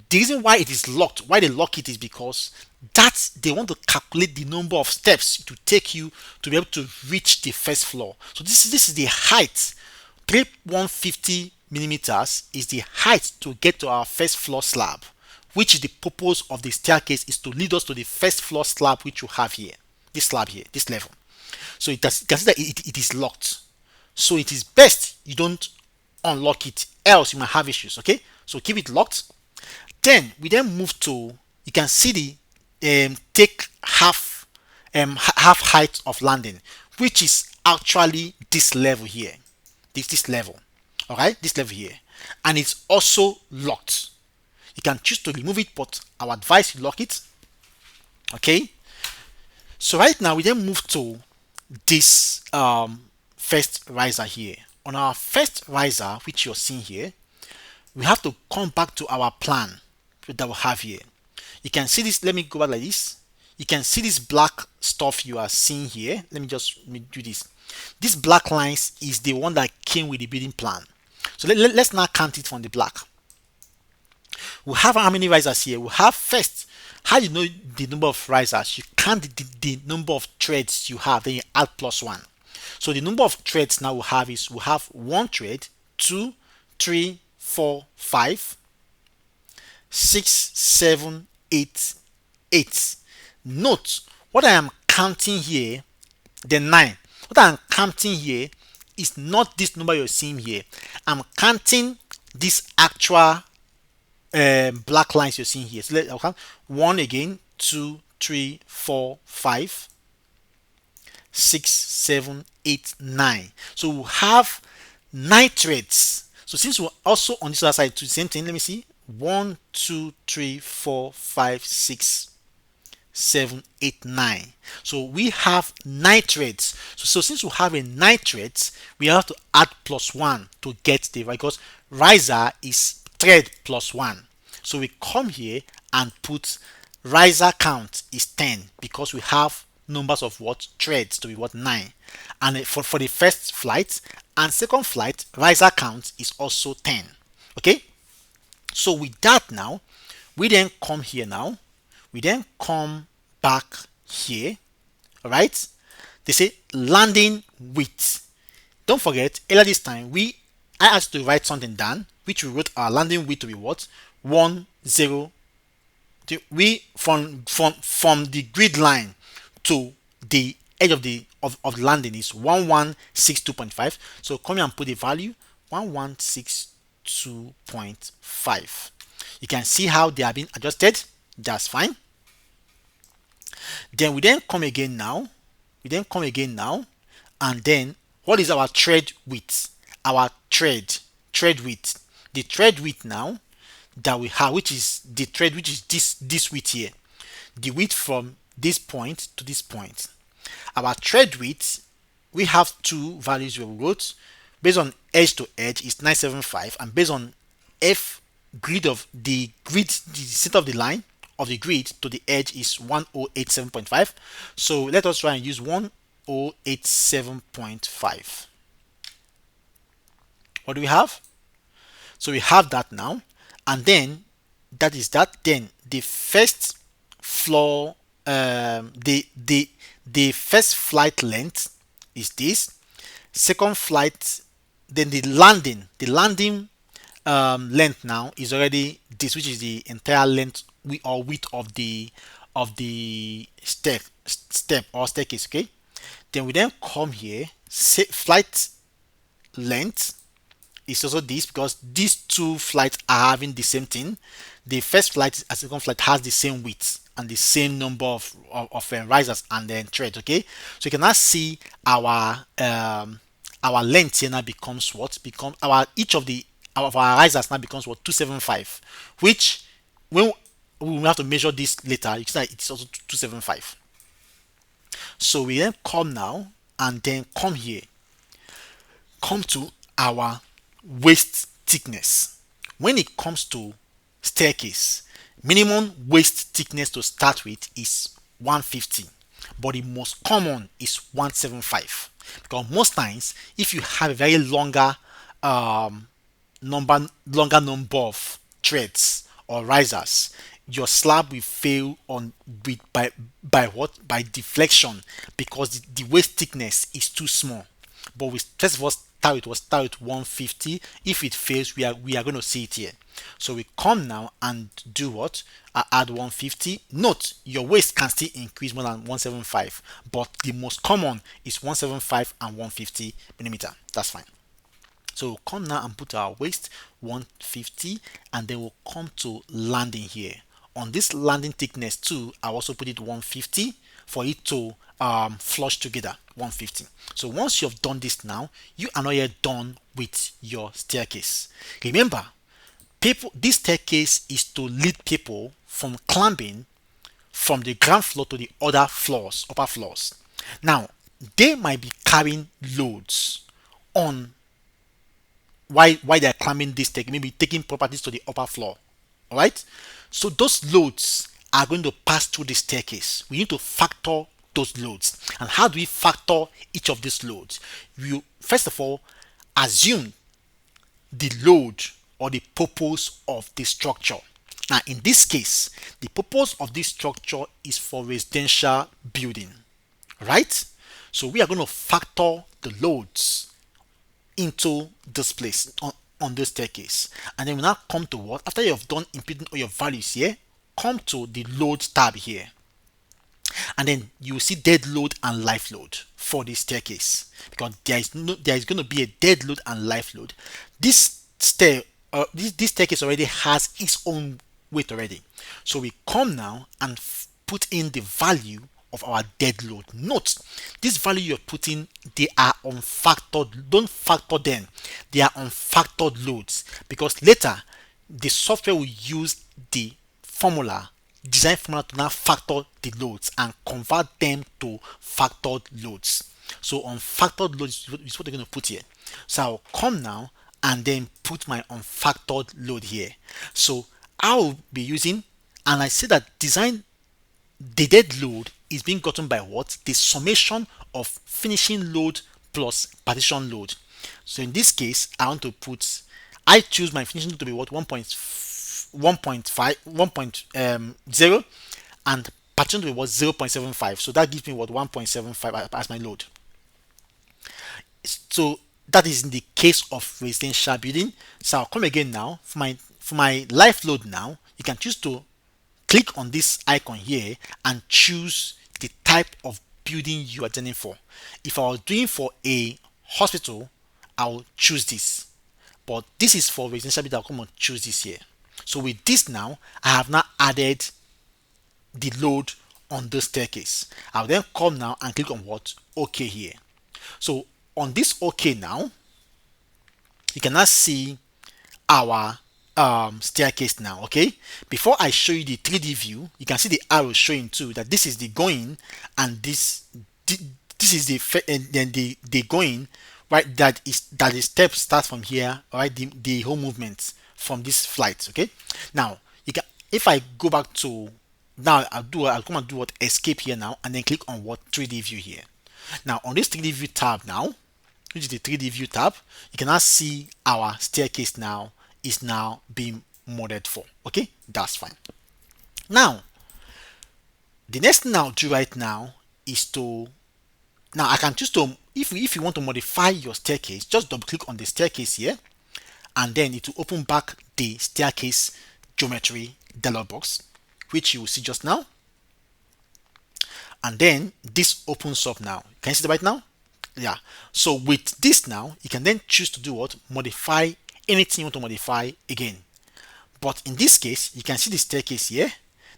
A: the reason why it is locked, why they lock it, is because that they want to calculate the number of steps to take you to be able to reach the first floor. So this is the height. 150 millimeters is the height to get to our first floor slab, which is the purpose of the staircase, is to lead us to the first floor slab, which you have here, this slab here, this level. So you can see that it is locked. So it is best you don't unlock it, else you might have issues. Okay, so keep it locked. Then we then move to, you can see the take half height of landing, which is actually this level here, this level. All right, this level here, and it's also locked. You can choose to remove it, but I would advise you lock it. Okay, so right now we then move to this first riser here. On our first riser, which you're seeing here, we have to come back to our plan that we have here. You can see this. Let me go back like this. You can see this black stuff you are seeing here. Let me do this. This black lines is the one that came with the building plan. So let's now count it from the black. We have how many risers here? We have first, how you know the number of risers? You count the number of threads you have, then you add +1. So the number of threads now we have is, we have 1 thread, 2, 3, 4, 5, 6, 7, 8, 8. Note what I am counting here, the 9. What I am counting here is not this number you're seeing here. I'm counting this actual black lines you're seeing here. So I'll count 1 again, 2, 3, 4, 5, 6, 7, 8, 9. So we'll have 9 threads. So since we're also on this other side, do the same thing. Let me see. 1, 2, 3, 4, 5, 6, 7, 8, 9. So we have 9 threads. So since we have a 9 threads, we have to add +1 to get the, because riser is thread +1. So we come here and put riser count is 10, because we have numbers of what, threads to be what, 9. And for the first flight and second flight, riser count is also 10. Okay, so with that now, we then come here now, we then come back here. All right, they say landing width. Don't forget, earlier this time I asked to write something down, which we wrote our landing width to be what, 1, 0. We from the grid line to the edge of the landing is 1162.5. So come here and put the value 1162.5. You can see how they are being adjusted. That's fine. Then we then come again now. And then what is our thread width? Our thread width. The thread width now that we have, which is the thread, which is this width here. The width from this point to this point. Our thread width, we have 2 values we wrote. Based on edge to edge is 975, and based on the center of the line of the grid to the edge is 1087.5. So let us try and use 1087.5. What do we have? So we have that now, and then that is that. Then the first floor, the first flight length is this. Second flight, then the landing length now is already this, which is the entire length or width of the step or staircase. Okay. Then we then come here. Flight length is also this, because these two flights are having the same thing. The first flight and second flight has the same width and the same number of risers and then threads. Okay, so you can now see our length here now becomes what? Become our each of our risers now becomes what? 275, which when we will have to measure this later, you can see that it's also 275. So we then come now and then come here, come to our waist thickness. When it comes to staircase, minimum waist thickness to start with is 150, but the most common is 175, because most times if you have a very longer number of threads or risers, your slab will fail by what? By deflection, because the waist thickness is too small. But we first of all start with 150. If it fails, we are going to see it here. So we come now and do what? Add 150. Note your waist can still increase more than 175, but the most common is 175 and 150 millimeter. That's fine. So we'll come now and put our waist 150, and then we'll come to landing here. On this landing thickness too, I'll also put it 150 for it to flush together, 150. So once you've done this now, you are not yet done with your staircase. Remember, this staircase is to lead people from climbing from the ground floor to the other floors, upper floors. Now, they might be carrying loads on why they're climbing this staircase, maybe taking properties to the upper floor. All right. So those loads are going to pass through the staircase. We need to factor those loads. And how do we factor each of these loads? You first of all assume the load or the purpose of the structure. Now in this case, the purpose of this structure is for residential building, right? So we are going to factor the loads into this place on this staircase, and then we now come to what? After you have done inputting all your values here, come to the load tab here, and then you will see dead load and live load for this staircase, because there is going to be a dead load and live load. This staircase already has its own weight already, so we come now and put in the value of our dead load. Note, this value you're putting, they are unfactored. Don't factor them. They are unfactored loads, because later the software will use the design formula to now factor the loads and convert them to factored loads. So unfactored loads is what they're going to put here. So I'll come now and then put my unfactored load here. So I'll be using, and I say that the dead load is being gotten by what? The summation of finishing load plus partition load. So in this case, I choose my finishing load to be what? 1.0 and partition to be what? 0.75. So that gives me what? 1.75 as my load. So that is in the case of residential building. So I'll come again now for my live load. Now you can choose to click on this icon here and choose the type of building you are designing for. If I was doing for a hospital, I'll choose this, but this is for residential building. I'll come and choose this here. So with this now, I have now added the load on the staircase. I'll then come now and click on what? OK here. So on this OK now, you can now see our staircase now. Okay, before I show you the 3D view, you can see the arrow showing too that this is the going, and this is the going, right? That the step starts from here, right? The whole movement from this flight. Okay, now you can, if I go back to Now I'll come and do what escape here now, and then click on what 3D view here. Now on this 3D view tab now, which is the 3D view tab, you can now see our staircase now is now being modeled for. Okay, that's fine. Now the next thing I'll do right now is to, now I can choose to, if you want to modify your staircase, just double click on the staircase here, and then it will open back the staircase geometry dialog box, which you will see just now. And then this opens up now. Can you see it right now? Yeah. So with this now, you can then choose to do what? Modify anything you want to modify again. But in this case, you can see the staircase here.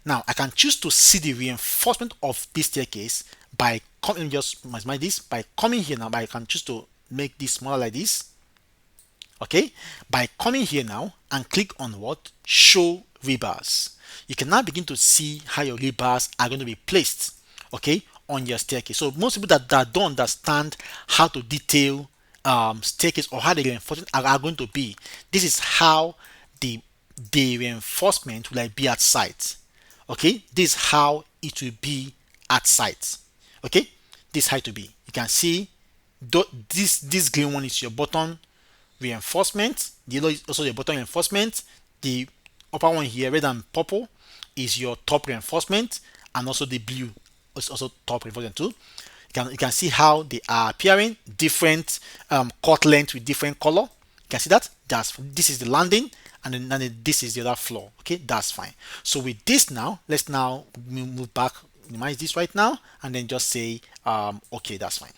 A: Now I can choose to see the reinforcement of this staircase by coming, just maximize this by coming here now. But I can choose to make this smaller like this. Okay, by coming here now and click on what? Show rebars. You can now begin to see how your rebars are going to be placed, okay, on your staircase. So most people that don't understand how to detail staircase or how the reinforcement are going to be, this is how the reinforcement will like be at site. Okay, this is how it will be at site. Okay, this is how it will be. You can see this green one is your bottom reinforcement, the yellow is also your bottom reinforcement, the upper one here, red and purple, is your top reinforcement, and also the blue is also top reinforcement too. You can see how they are appearing, different cut length with different color. You can see that this is the landing, and then this is the other floor. Okay, that's fine. So with this now, let's now move back, minimize this right now, and then just say okay, that's fine.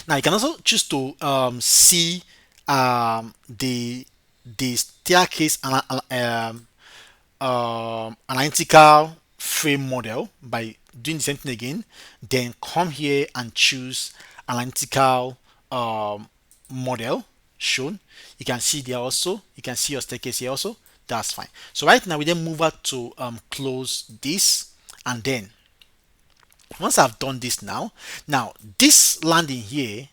A: Now you can also choose to see the staircase analytical frame model by doing the same thing again. Then come here and choose analytical model shown. You can see there also. You can see your staircase here also. That's fine. So right now we then move out to close this, and then once I've done this now this landing here,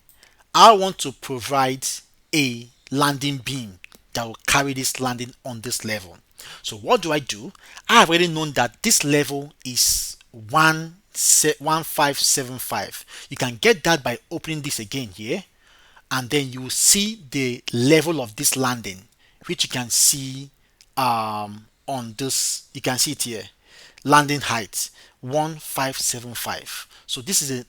A: I want to provide a landing beam that will carry this landing on this level. So what do? I have already known that this level is 1575. You can get that by opening this again here, and then you will see the level of this landing, which you can see on this. You can see it here, landing height 1575. So this is the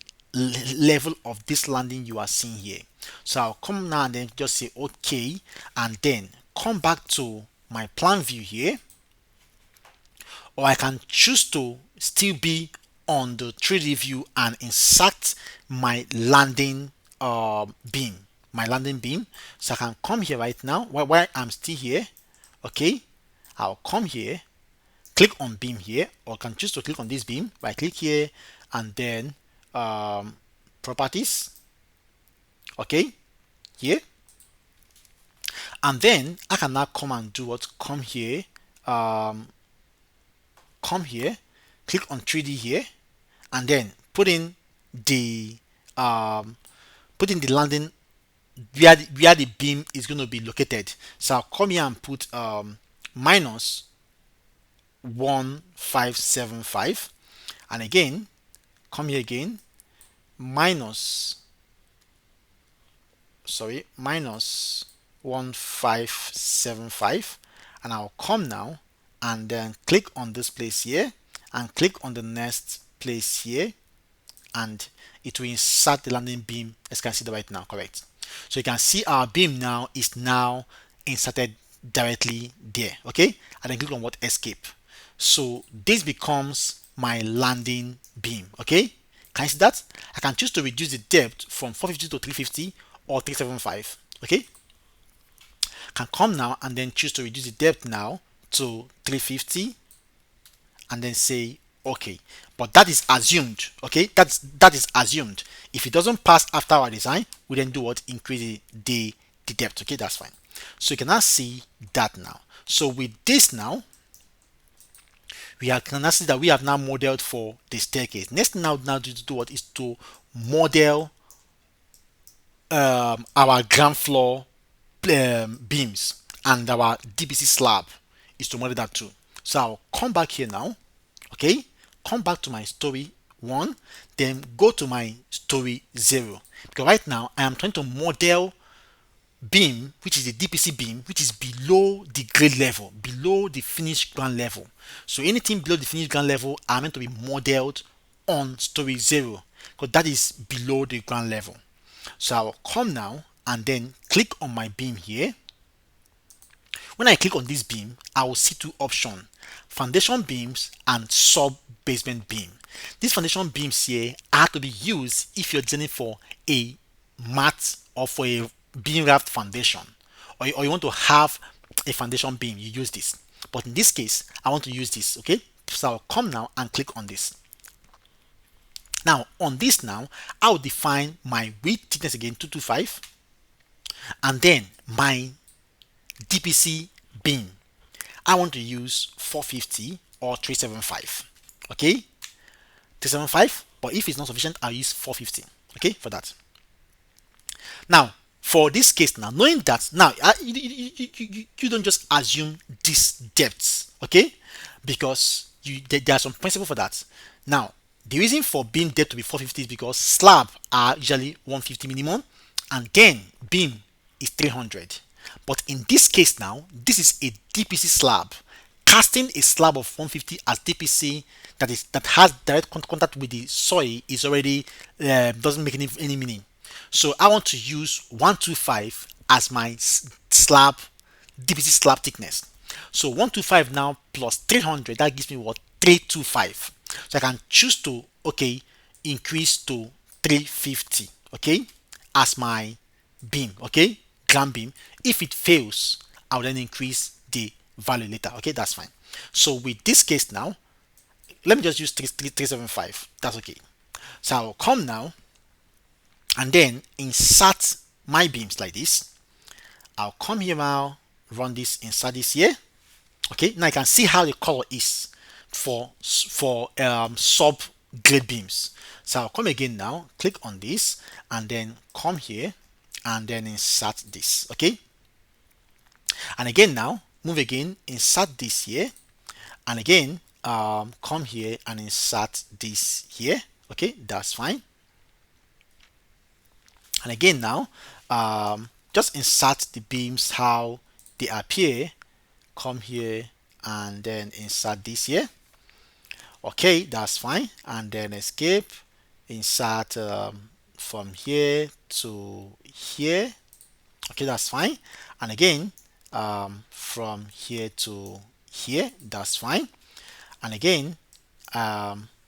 A: level of this landing you are seeing here. So I'll come now and then just say okay, and then come back to my plan view here, or I can choose to still be on the 3D view and insert my landing beam. So I can come here right now while I'm still here. Okay, I'll come here, click on beam here, or I can choose to click on this beam by click here, and then properties. Okay, here, and then I can now come and do what? Come here, click on 3D here, and then put in the landing where the beam is going to be located. So I'll come here and put minus 1575, and again come here again, minus 1575, and I'll come now and then click on this place here and click on the next place here, and it will insert the landing beam, as you can see that right now. Correct. So you can see our beam now is now inserted directly there. Okay, and then click on what? Escape. So this becomes my landing beam. Okay, can you see that? I can choose to reduce the depth from 450 to 350 or 375. Okay, can come now and then choose to reduce the depth now to 350, and then say okay. But that is assumed. Okay, that is assumed. If it doesn't pass after our design, we then do what? Increase the depth. Okay, that's fine. So you can now see that now. So with this now, we can now see that we have now modeled for the staircase. Next thing now to do what is to model our ground floor beams, and our DBC slab is to model that too. So I'll come back here now, Okay, come back to my story 1, then go to my story 0, because right now I am trying to model beam, which is the DPC beam, which is below the grade level, below the finished ground level. So anything below the finished ground level are meant to be modeled on story 0, because that is below the ground level. So I will come now and then click on my beam here. When I click on this beam, I will see two options: foundation beams and sub basement beam. These foundation beams here are to be used if you're designing for a mat or for a beam raft foundation, or you want to have a foundation beam, you use this. But in this case, I want to use this. Okay, so I'll come now and click on this. Now on this now, I'll define my width thickness again, 225, and then my DPC beam, I want to use 450 or 375. Okay, 375, but if it's not sufficient, I'll use 450. Okay, for that. Now for this case, now knowing that, now you don't just assume this depth. Okay, because there are some principle for that. Now the reason for beam depth to be 450 is because slab are usually 150 minimum, and then beam is 300. But in this case now, this is a DPC slab. Casting a slab of 150 as DPC that has direct contact with the soil is already doesn't make any meaning. So I want to use 125 as my slab DPC slab thickness. So 125 now plus 300, that gives me what? 325. So I can choose to increase to 350, as my beam, ground beam. If it fails, I'll then increase the value later. Okay, that's fine. So with this case now, let me just use 375. That's okay. So I'll come now and then insert my beams like this. I'll come here now, run this, insert this here. Okay, now I can see how the color is for sub grade beams. So I'll come again now, click on this, and then come here and then insert this. Okay, and again now move again, insert this here, and again come here and insert this here. Okay, that's fine. And again now just insert the beams how they appear. Come here and then insert this here. Okay, that's fine. And then escape, insert from here to here. Okay, that's fine. And again from here to here, that's fine. And again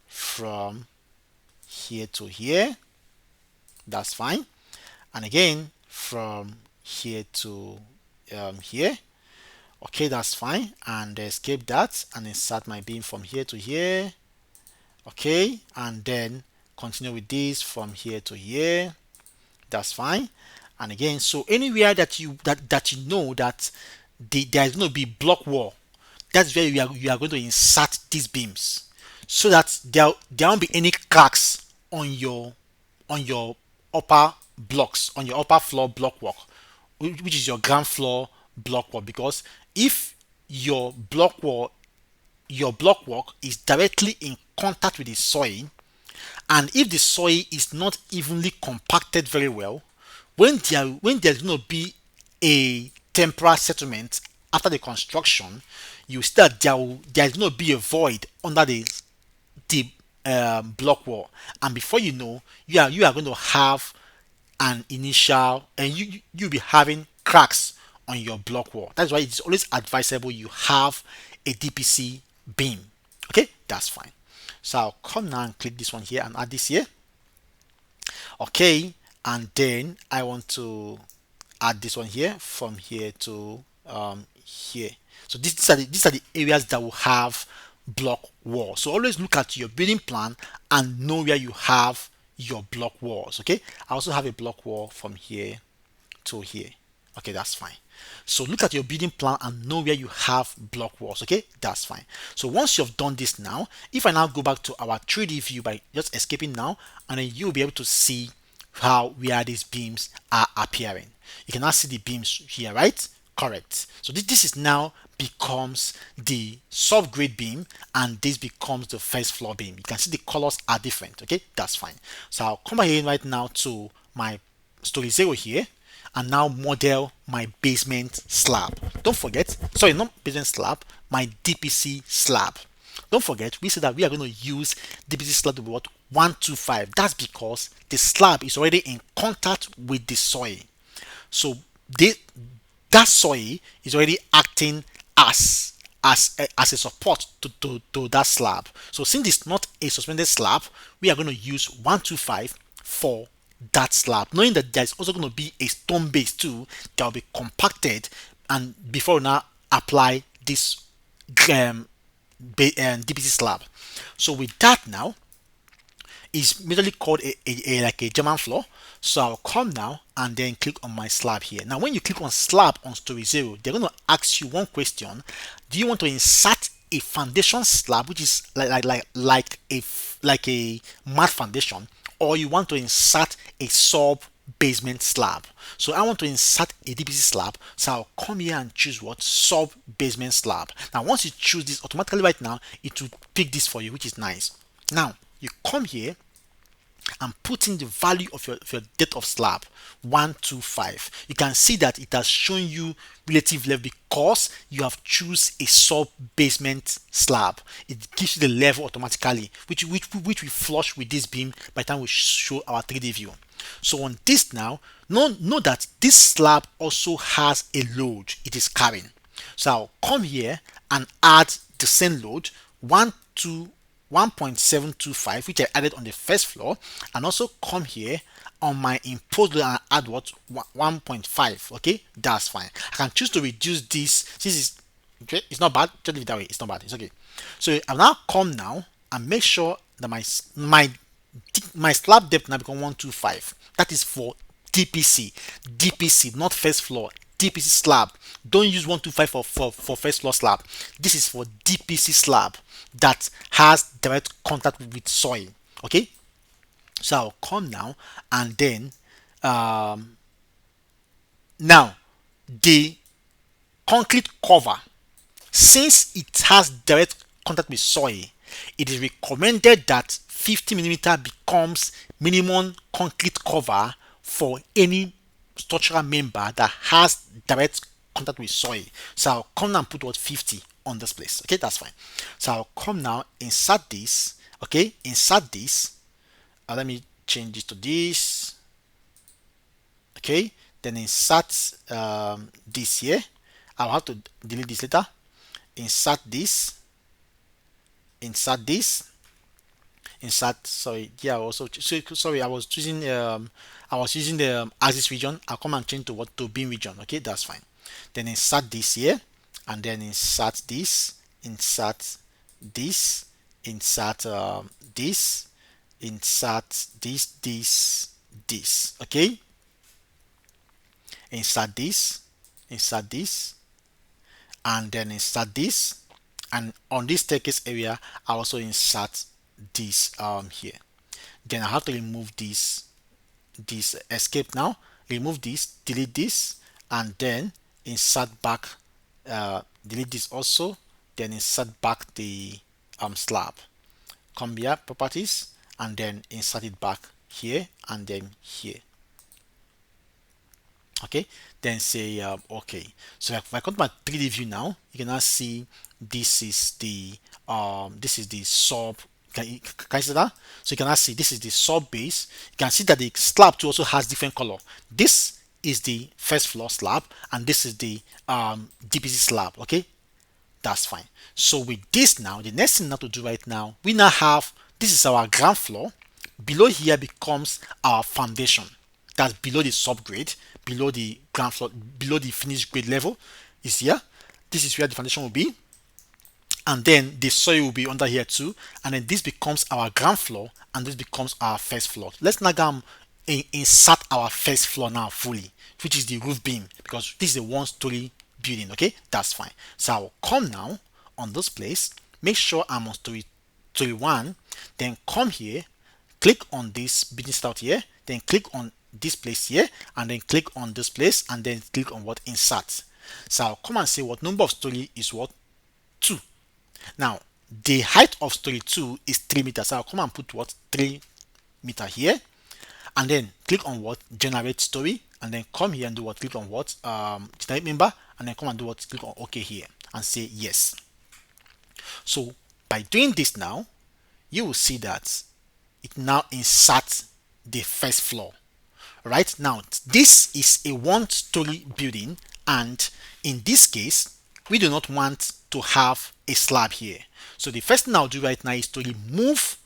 A: from here to here, that's fine. And again from here to here. Okay, that's fine. And escape that and insert my beam from here to here. Okay, and then continue with this from here to here. That's fine. And again, so anywhere that you know that there is going to be block wall, that's where you are going to insert these beams, so that there won't be any cracks on your upper blocks, on your upper floor block work, which is your ground floor block work. Because if your block work is directly in contact with the soil, and if the soil is not evenly compacted very well, when there's going to be a temporary settlement after the construction, you see that there's going to be a void under the block wall, and before you know, you are going to have an initial, and you'll be having cracks on your block wall. That's why it's always advisable you have a DPC beam. Okay, that's fine. So I'll come now and click this one here and add this here. Okay, and then I want to add this one here from here to here. So these are the areas that will have block wall. So always look at your building plan and know where you have your block walls. Okay, I also have a block wall from here to here. Okay, that's fine. So look at your building plan and know where you have block walls. Okay, that's fine. So once you've done this now, if I now go back to our 3D view by just escaping now, and then you'll be able to see where these beams are appearing. You can now see the beams here, right? Correct. So this is now becomes the subgrade beam, and this becomes the first floor beam. You can see the colors are different. Okay, that's fine. So I'll come here right now to my story 0 here, and now model my basement slab. Don't forget, sorry, not basement slab, my DPC slab. Don't forget, we said that we are going to use DPC slab to be what, 125. That's because the slab is already in contact with the soil. So that soil is already acting as a support to that slab. So since it's not a suspended slab, we are going to use 125 for that slab, knowing that there's also going to be a stone base too that will be compacted, and before we now apply this DPC slab. So with that now, is majorly called like a German floor. So I'll come now and then click on my slab here. Now when you click on slab on story 0, they're going to ask you one question: do you want to insert a foundation slab, which is like a mat foundation, or you want to insert a sub basement slab? So I want to insert a DPC slab, so I'll come here and choose what, sub basement slab. Now once you choose this, automatically right now it will pick this for you, which is nice. Now you come here and put in the value of your depth of slab, 125. You can see that it has shown you relative level because you have choose a sub basement slab. It gives you the level automatically, which we flush with this beam by the time we show our 3D view. So on this now, know that this slab also has a load it is carrying. So I'll come here and add the same load, 1.725, which I added on the first floor, and also come here on my imposed load and add what, 1.5. okay, that's fine. I can choose to reduce this. This is okay, it's not bad, just leave it that way, it's not bad, it's okay. So I'll now come now and make sure that my slab depth now become 125. That is for DPC, not first floor. DPC slab. Don't use 125 for first floor slab. This is for DPC slab that has direct contact with soil. Okay, so I'll come now and then now the concrete cover, since it has direct contact with soil, it is recommended that 50mm becomes minimum concrete cover for any structural member that has direct contact with soil. So I'll come now and put what, 50 on this place. Okay, that's fine. So I'll come now, insert this. Okay, insert this. Let me change this to this. Okay, then insert this here. I'll have to delete this later. Insert this. Insert this. Insert, sorry, yeah, also sorry, I was using the axis region. I'll come and change to what, to beam region. Okay, that's fine. Then insert this here, and then insert this, insert this, insert this, insert this. Okay, insert this, and then insert this, and on this staircase area I also insert this here. Then I have to remove this escape now, remove this, delete this, and then insert back, delete this also, then insert back the slab. Come here, properties, and then insert it back here and then here. Okay, then say okay. So if I come to my 3D view now, you can now see this is the sub. Can you see that? So you can now see this is the sub base. You can see that the slab too also has different color. This is the first floor slab, and this is the DPC slab. Okay, that's fine. So with this now, the next thing now to do right now, we now have, this is our ground floor. Below here becomes our foundation. That's below the subgrade, below the ground floor, below the finished grade level is here. This is where the foundation will be, and then the soil will be under here too, and then this becomes our ground floor, and this becomes our first floor. Let's now go insert our first floor now fully, which is the roof beam, because this is a one-story building. Okay, that's fine. So I'll come now on this place, make sure I'm on story 1, then come here, click on this building start here, then click on this place here, and then click on this place, and then click on what, insert. So I'll come and say what number of story is what? 2. Now the height of story 2 is 3 meters. So I'll come and put what? 3 meter here, and then click on what? Generate story, and then come here and do what? Click on what? Generate member, and then come and do what? Click on OK here and say yes. So by doing this now, you will see that it now inserts the first floor. Right now, this is a one-story building, and in this case, we do not want to have a slab here. So the first thing I'll do right now is to remove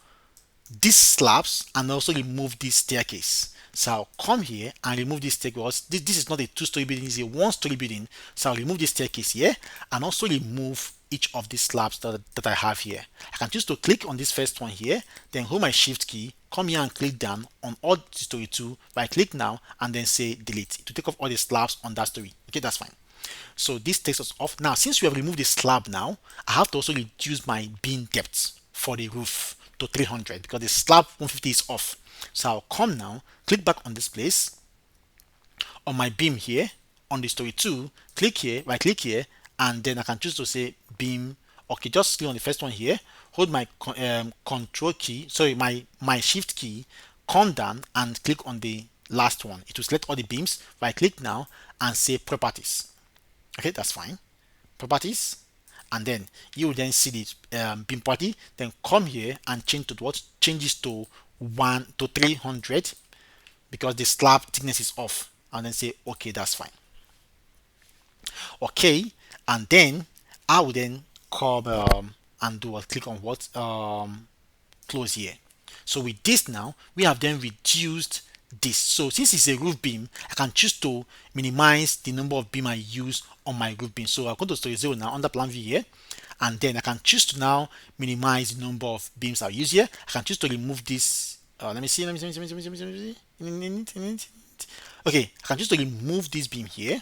A: these slabs and also remove this staircase. So I'll come here and remove this staircase. This is not a two-story building, it's a one-story building. So I'll remove this staircase here and also remove each of these slabs that I have here. I can choose to click on this first one here, then hold my shift key, come here and click down on all the story 2. Right click now and then say delete to take off all the slabs on that story. Okay, that's fine. So this takes us off. Now since we have removed the slab now, I have to also reduce my beam depth for the roof to 300 because the slab 150 is off. So I'll come now, click back on this place on my beam here on the story 2, click here, right click here, and then I can choose to say beam. Okay, just click on the first one here, hold my control key, sorry, my shift key, come down and click on the last one. It will select all the beams. Right click now and say properties. Okay, that's fine. Properties, and then you will then see the beam property. Then come here and change to what? Changes to 1 to 300 because the slab thickness is off, and then say okay, that's fine. Okay, and then I will then come and do what? Click on what? Close here. So with this now, we have then reduced this. So since it's a roof beam, I can choose to minimize the number of beam I use on my roof beam. So I'll go to story 0 now under plan view here, and then I can choose to now minimize the number of beams I'll use here. I can choose to remove this. Let me see. Okay, I can choose to remove this beam here.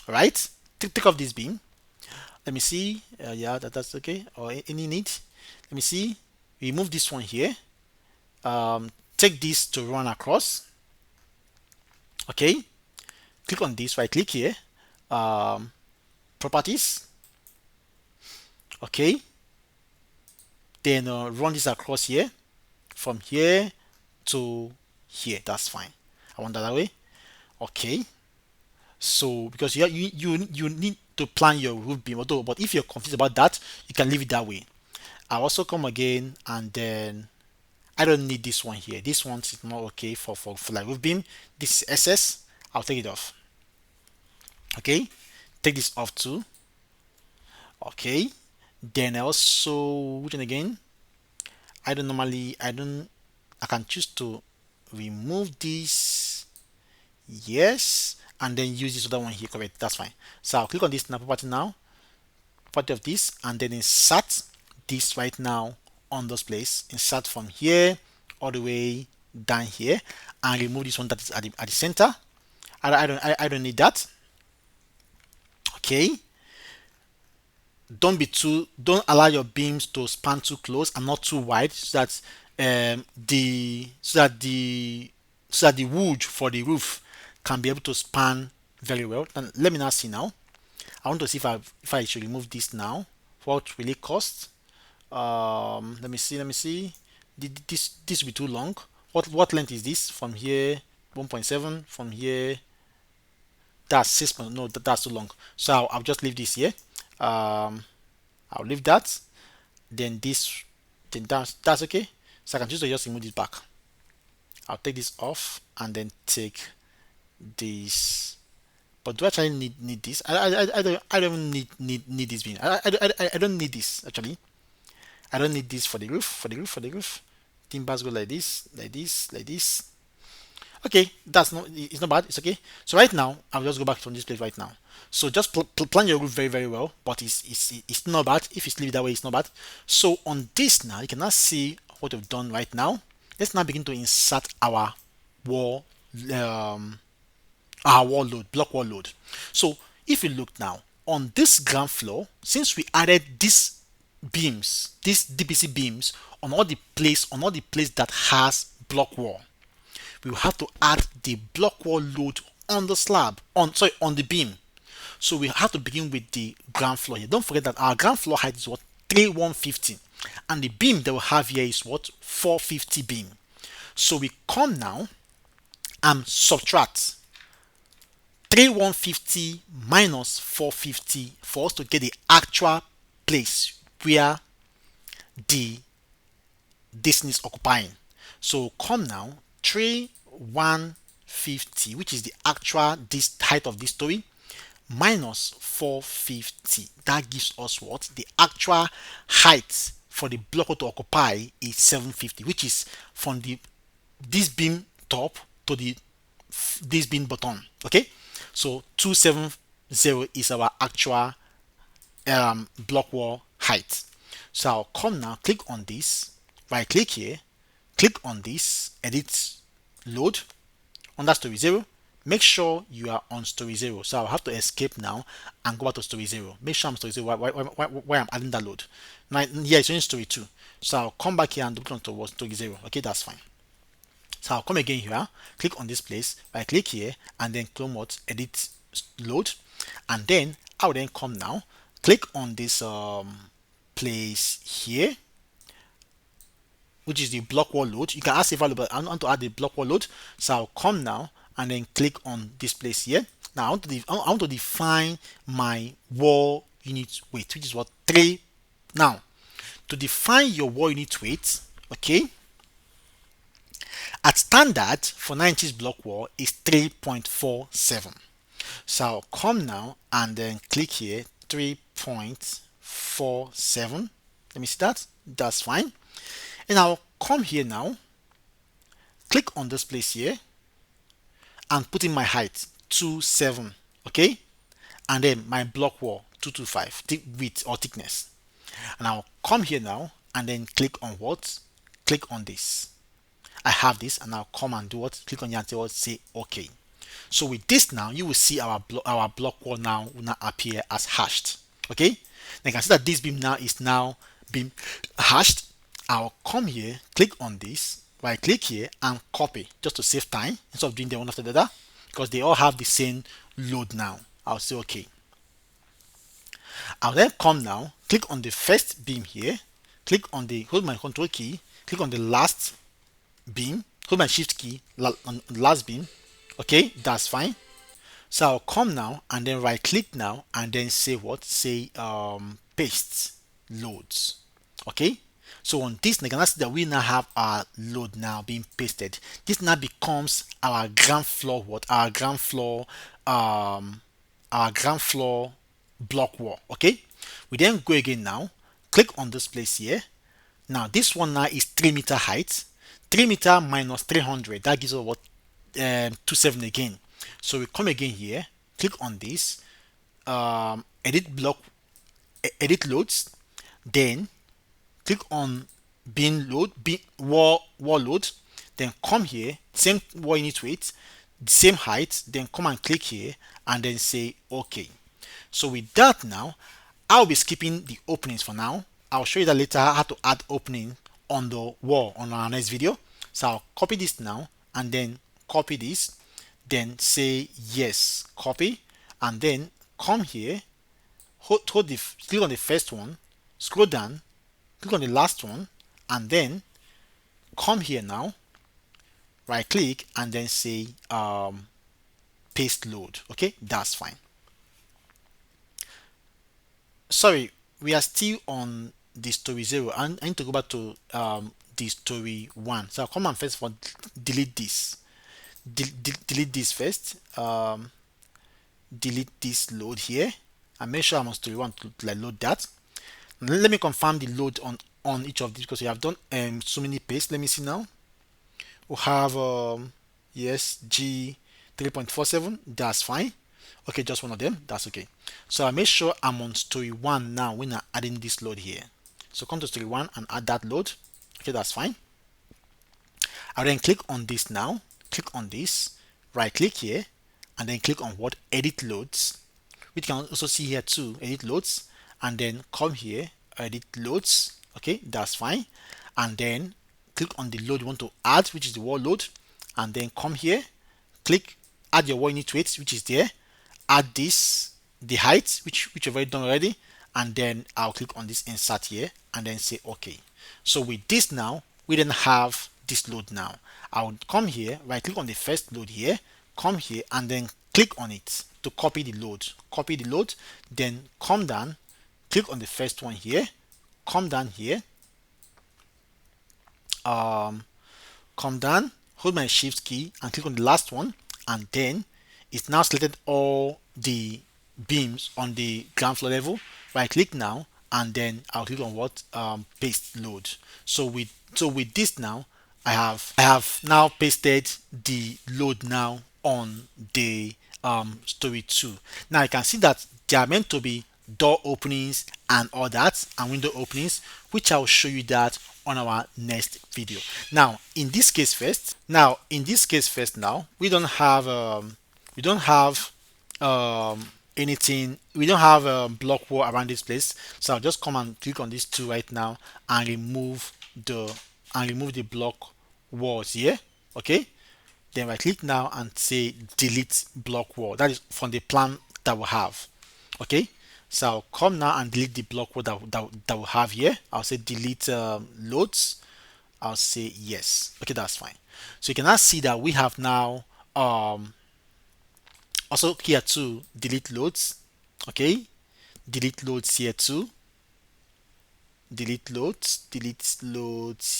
A: Right? Take off this beam. Let me see. Yeah, that's okay. Or any need. Let me see. Remove this one here. Take this to run across. Okay, click on this, right click here, properties. Okay, then run this across here from here to here. That's fine. I want that way. Okay, so because you need to plan your roof beam, although, but if you're confused about that, you can leave it that way. I'll also come again, and then I don't need this one here. This one is not okay for like roof beam. This is SS. I'll take it off. Okay, take this off too. Okay, then also which one again? I can choose to remove this. Yes, and then use this other one here. Correct. That's fine. So I'll click on this now property now. Property of this, and then insert this right now on this place. Insert from here all the way down here, and remove this one that is at the center. I don't need that. Okay, don't allow your beams to span too close and not too wide, so that the wood for the roof can be able to span very well. And let me now see now. I want to see if I should remove this now. What will it cost? Let me see. This will be too long. What length is this? From here 1.7, from here that's 6. No, that's too long. So I'll just leave this here. I'll leave that. Then this, then that's okay. So I can choose to just remove this back. I'll take this off and then take this. But do I actually need this? I don't need this beam. I don't need this actually. I don't need this for the roof. Timbers go like this. Okay, it's not bad. It's okay. So right now, I'll just go back from this place right now. So just plan your roof very well, but it's not bad. If it's leave it that way, it's not bad. So on this now, you can now see what we've done right now. Let's now begin to insert our wall load, block wall load. So if you look now on this ground floor, since we added these beams, these DPC beams on all the place that has block wall, we will have to add the block wall load on the slab, on the beam. So we have to begin with the ground floor here. Don't forget that our ground floor height is what, 3150, and the beam that we have here is what, 450 beam. So we come now and subtract 3150 minus 450 for us to get the actual place where this is occupying. So come now, 3150, which is the actual this height of this story, minus 450. That gives us what? The actual height for the block to occupy is 750, which is from this beam top to this beam bottom. Okay, so 270 is our actual block wall height. So I'll come now, click on this, right click here, click on this, edit load under story 0. Make sure you are on story 0. So I'll have to escape now and go back to story 0. Make sure I'm story 0 why I'm adding that load. Now here it's only story 2. So I'll come back here and double click towards story 0. Okay, that's fine. So I'll come again here, click on this place, right click here, and then clone what, edit load, and then I will then come now, click on this place here, which is the block wall load. You can ask if I want to add the block wall load. So I'll come now and then click on this place here. Now I want to define my wall unit weight, which is what, 3. Now to define your wall unit weight, okay, at standard for 9 inches block wall is 3.47. So I'll come now and then click here, 3.47. Let me see that. That's fine. And I'll come here now, click on this place here, and put in my height 27, okay, and then my block wall 225 width or thickness. And I'll come here now and then click on what? Click on this. I have this, and I'll come and do what? Click on here and say OK. So with this now, you will see our block wall now will not appear as hashed. Okay. Now you can see that this beam now is being hashed. I'll come here, click on this, right click here and copy just to save time instead of doing them one after the other, because they all have the same load now. I'll say OK. I'll then come now, click on the first beam here, click on hold my control key, click on the last beam, hold my shift key on last beam. Okay, that's fine. So I'll come now and then right click now and then say what? Say paste loads. Okay, so on this you can see that we now have our load now being pasted. This now becomes our ground floor our ground floor block wall. Okay, we then go again now, click on this place here. Now this one now is 3 meter height. 3 meter minus 300, that gives us what? 27 again. So we come again here, click on this, edit loads, then click on wall load, then come here, same wall unit weight, same height, then come and click here and then say OK. So with that now, I'll be skipping the openings for now. I'll show you that later how to add opening on the wall on our next video. So I'll copy this now and then copy this, then say yes, copy, and then come here, click on the first one, scroll down, click on the last one, and then come here now, right click and then say paste load. Okay, that's fine. Sorry, we are still on the story 0 and I need to go back to the story 1. So I'll come and first of all delete this. Delete this first. Delete this load here and make sure I'm on story 1 to load that. Let me confirm the load on each of these because we have done so many pastes. Let me see now. We have yes, G 3.47. That's fine. Okay, just one of them. That's okay. So I make sure I'm on story 1 now when I'm adding this load here. So come to story 1 and add that load. Okay, that's fine. I'll then click on this now. Click on this. Right click here and then click on what? Edit loads. Which you can also see here too. Edit loads. And then come here. Edit loads. Okay, that's fine. And then click on the load you want to add, which is the wall load. And then come here. Click add your wall unit weight, which is there. Add this the height, which I've already done already, and then I'll click on this insert here and then say OK. So with this now, we then have this load now. I'll come here, right click on the first load here, come here and then click on it to copy the load. Copy the load, then come down, click on the first one here, come down here, come down, hold my shift key and click on the last one, and then it's now selected all the beams on the ground floor level. Right click now and then I'll click on what paste load. So with this now I have now pasted the load now on the story 2. Now you can see that they are meant to be door openings and all that, and window openings, which I'll show you that on our next video. Now in this case first now we don't have anything, we don't have a block wall around this place, so I'll just come and click on these two right now and remove the block walls here. Okay, then I click now and say delete block wall. That is from the plan that we have. Okay, so I'll come now and delete the block wall that we have here. I'll say delete loads. I'll say yes. Okay, that's fine. So you can now see that we have now also here too delete loads. Okay, delete loads here too, delete loads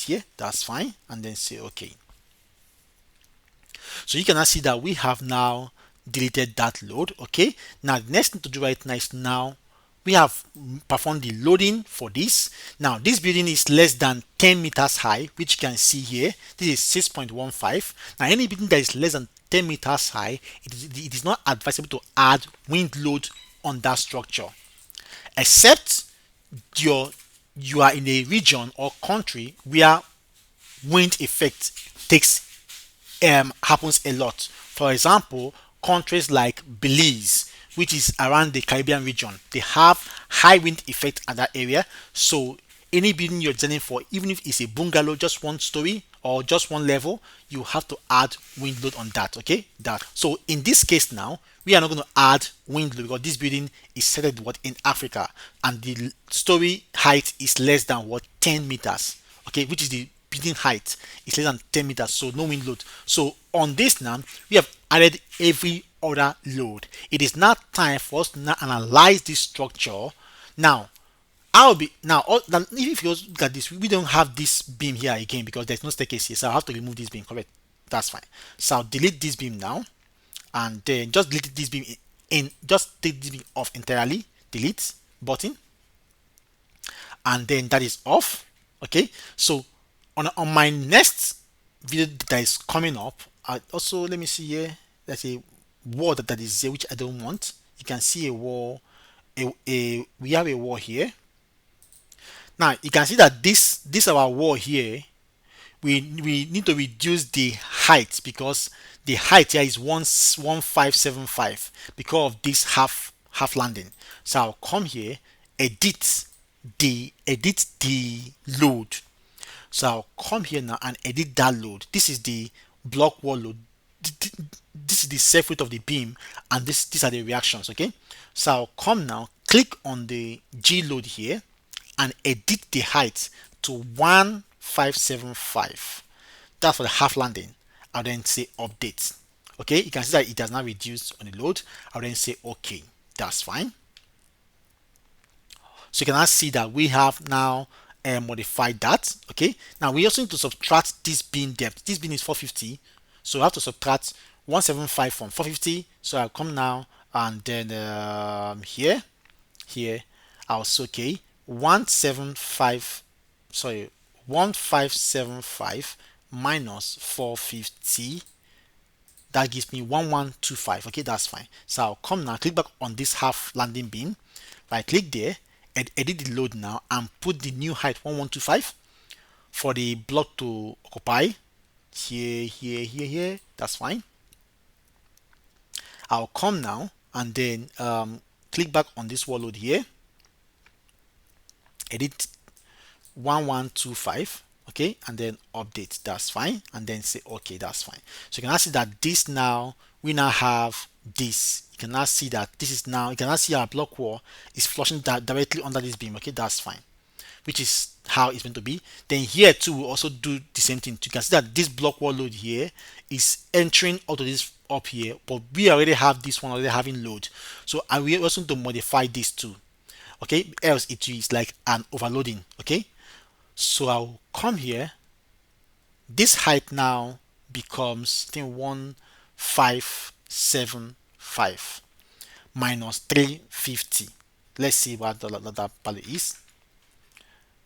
A: here, that's fine, and then say okay. So you can now see that we have now deleted that load. Okay, now the next thing to do right now is now we have performed the loading for this. Now this building is less than 10 meters high, which you can see here. This is 6.15. Now any building that is less than 10 meters high, it is not advisable to add wind load on that structure, except you are in a region or country where wind effect happens a lot. For example, countries like Belize, which is around the Caribbean region, they have high wind effect at that area. So any building you're designing for, even if it's a bungalow, just one story or just one level, you have to add wind load on that. Okay, so in this case now we are not going to add wind load because this building is set what in Africa and the story height is less than 10 meters. Okay, which is the building height is less than 10 meters, so no wind load. So on this now we have added every other load. It is now time for us to now analyze this structure. Now if you look at this, we don't have this beam here again because there's no staircase here, so I have to remove this beam. Correct, that's fine. So I'll delete this beam now and then just delete this beam just take this beam off entirely, delete button, and then that is off. Okay, so on my next video that is coming up, also let me see here, there's a wall that is here which I don't want. You can see a wall, we have a wall here. Now you can see that this our wall here, we need to reduce the height because the height here is 1575 because of this half landing. So I'll come here, edit the load. So I'll come here now and edit that load. This is the block wall load. This is the self weight of the beam, and these are the reactions. Okay, so I'll come now, click on the G load here and edit the height to 1575. That's for the half landing. I'll then say update. Okay, you can see that it has now reduced on the load. I'll then say okay, that's fine. So you can now see that we have now modified that. Okay, now we also need to subtract this beam depth. This beam is 450, so I have to subtract 175 from 450. So I'll come now and then here I'll say okay, 1575 minus 450, that gives me 1125. Okay, that's fine. So I'll come now, click back on this half landing beam, right click there and edit the load now and put the new height 1125 for the block to occupy here. That's fine. I'll come now and then click back on this wall load here, edit 1125. Okay, and then update, that's fine, and then say okay, that's fine. So you can now see that this now we now have this. You can now see that this is now, you can now see our block wall is flushing directly under this beam. Okay, that's fine, which is how it's meant to be. Then here too, we'll also do the same thing. You can see that this block wall load here is entering auto this up here, but we already have this one already having load. So and we also need to modify this too. Okay, else it is like an overloading. Okay, so I'll come here. This height now becomes, I think, 1575 minus 350. Let's see what that value is.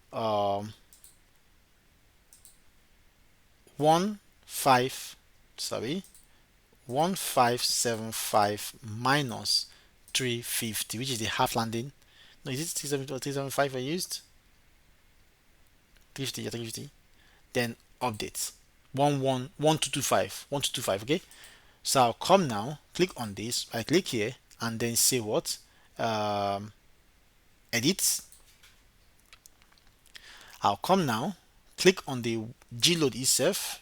A: 1575 minus 350, which is the half landing. No, is it 375 I used? 350, yeah, 350. Then updates 1225. Okay, so I'll come now, click on this, I click here and then say what, edit. I'll come now, click on the G load itself,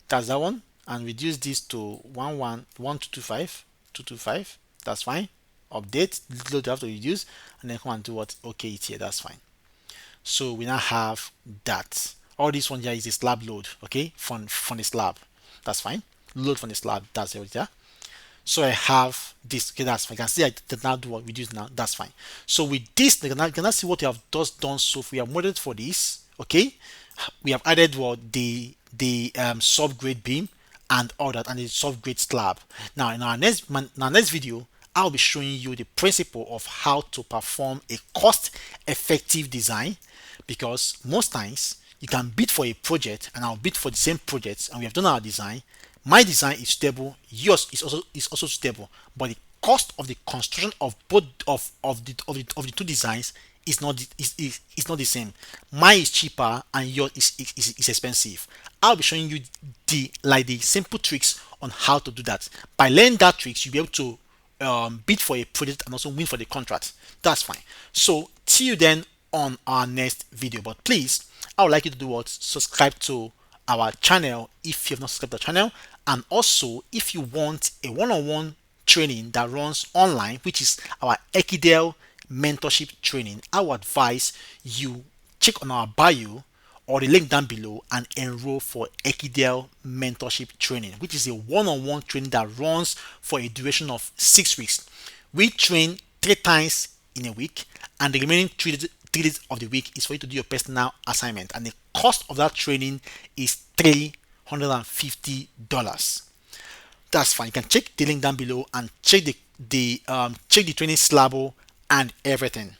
A: that's that one, and reduce this to 1225. That's fine. Update load, you have to reduce, and then come and do what, okay, it's here, that's fine. So we now have that. All this one here is a slab load, okay, from the slab. That's fine. Load from the slab, that's it. Yeah. So I have this. Okay, that's fine. I can see I did not do what we do now. That's fine. So with this, you can now see what we have just done. So if we have modeled for this, okay, we have added what the subgrade beam and all that, and the subgrade slab. Now in our next video, I'll be showing you the principle of how to perform a cost-effective design, because most times you can bid for a project and I'll bid for the same project and we have done our design. My design is stable, yours is also stable, but the cost of the construction of both of the two designs is not the same. Mine is cheaper and yours is expensive. I'll be showing you the simple tricks on how to do that. By learning that tricks, you'll be able to bid for a project and also win for the contract. That's fine. So see you then on our next video. But please, I would like you to do what? Subscribe to our channel if you have not subscribed to the channel, and also if you want a one-on-one training that runs online, which is our Ekidel mentorship training, I would advise you check on our bio or the link down below and enroll for Ekidel mentorship training, which is a one-on-one training that runs for a duration of 6 weeks. We train 3 times in a week, and the remaining 3 days of the week is for you to do your personal assignment, and the cost of that training is $350. That's fine. You can check the link down below and check the training slab and everything.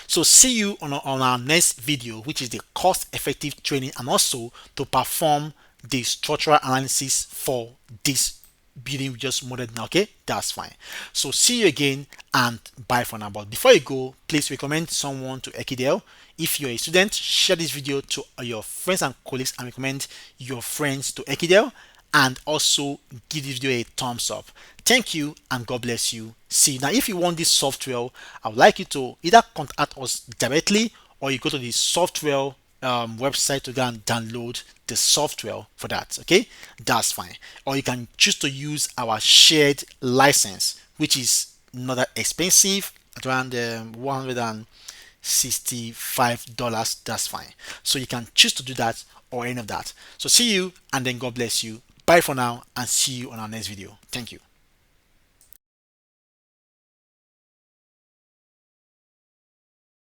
A: So see you on our next video, which is the cost-effective training and also to perform the structural analysis for this building we just modeled now. Okay, that's fine. So see you again and bye for now. But before you go, please recommend someone to Ekidel. If you're a student, share this video to your friends and colleagues and recommend your friends to Ekidel, and also give this video a thumbs up. Thank you and God bless you. See, now if you want this software, I would like you to either contact us directly or you go to the software website to go and download the software for that. Okay, that's fine. Or you can choose to use our shared license, which is not that expensive, at around $165. That's fine. So you can choose to do that or any of that. So see you and then God bless you. Bye for now and see you on our next video. Thank you.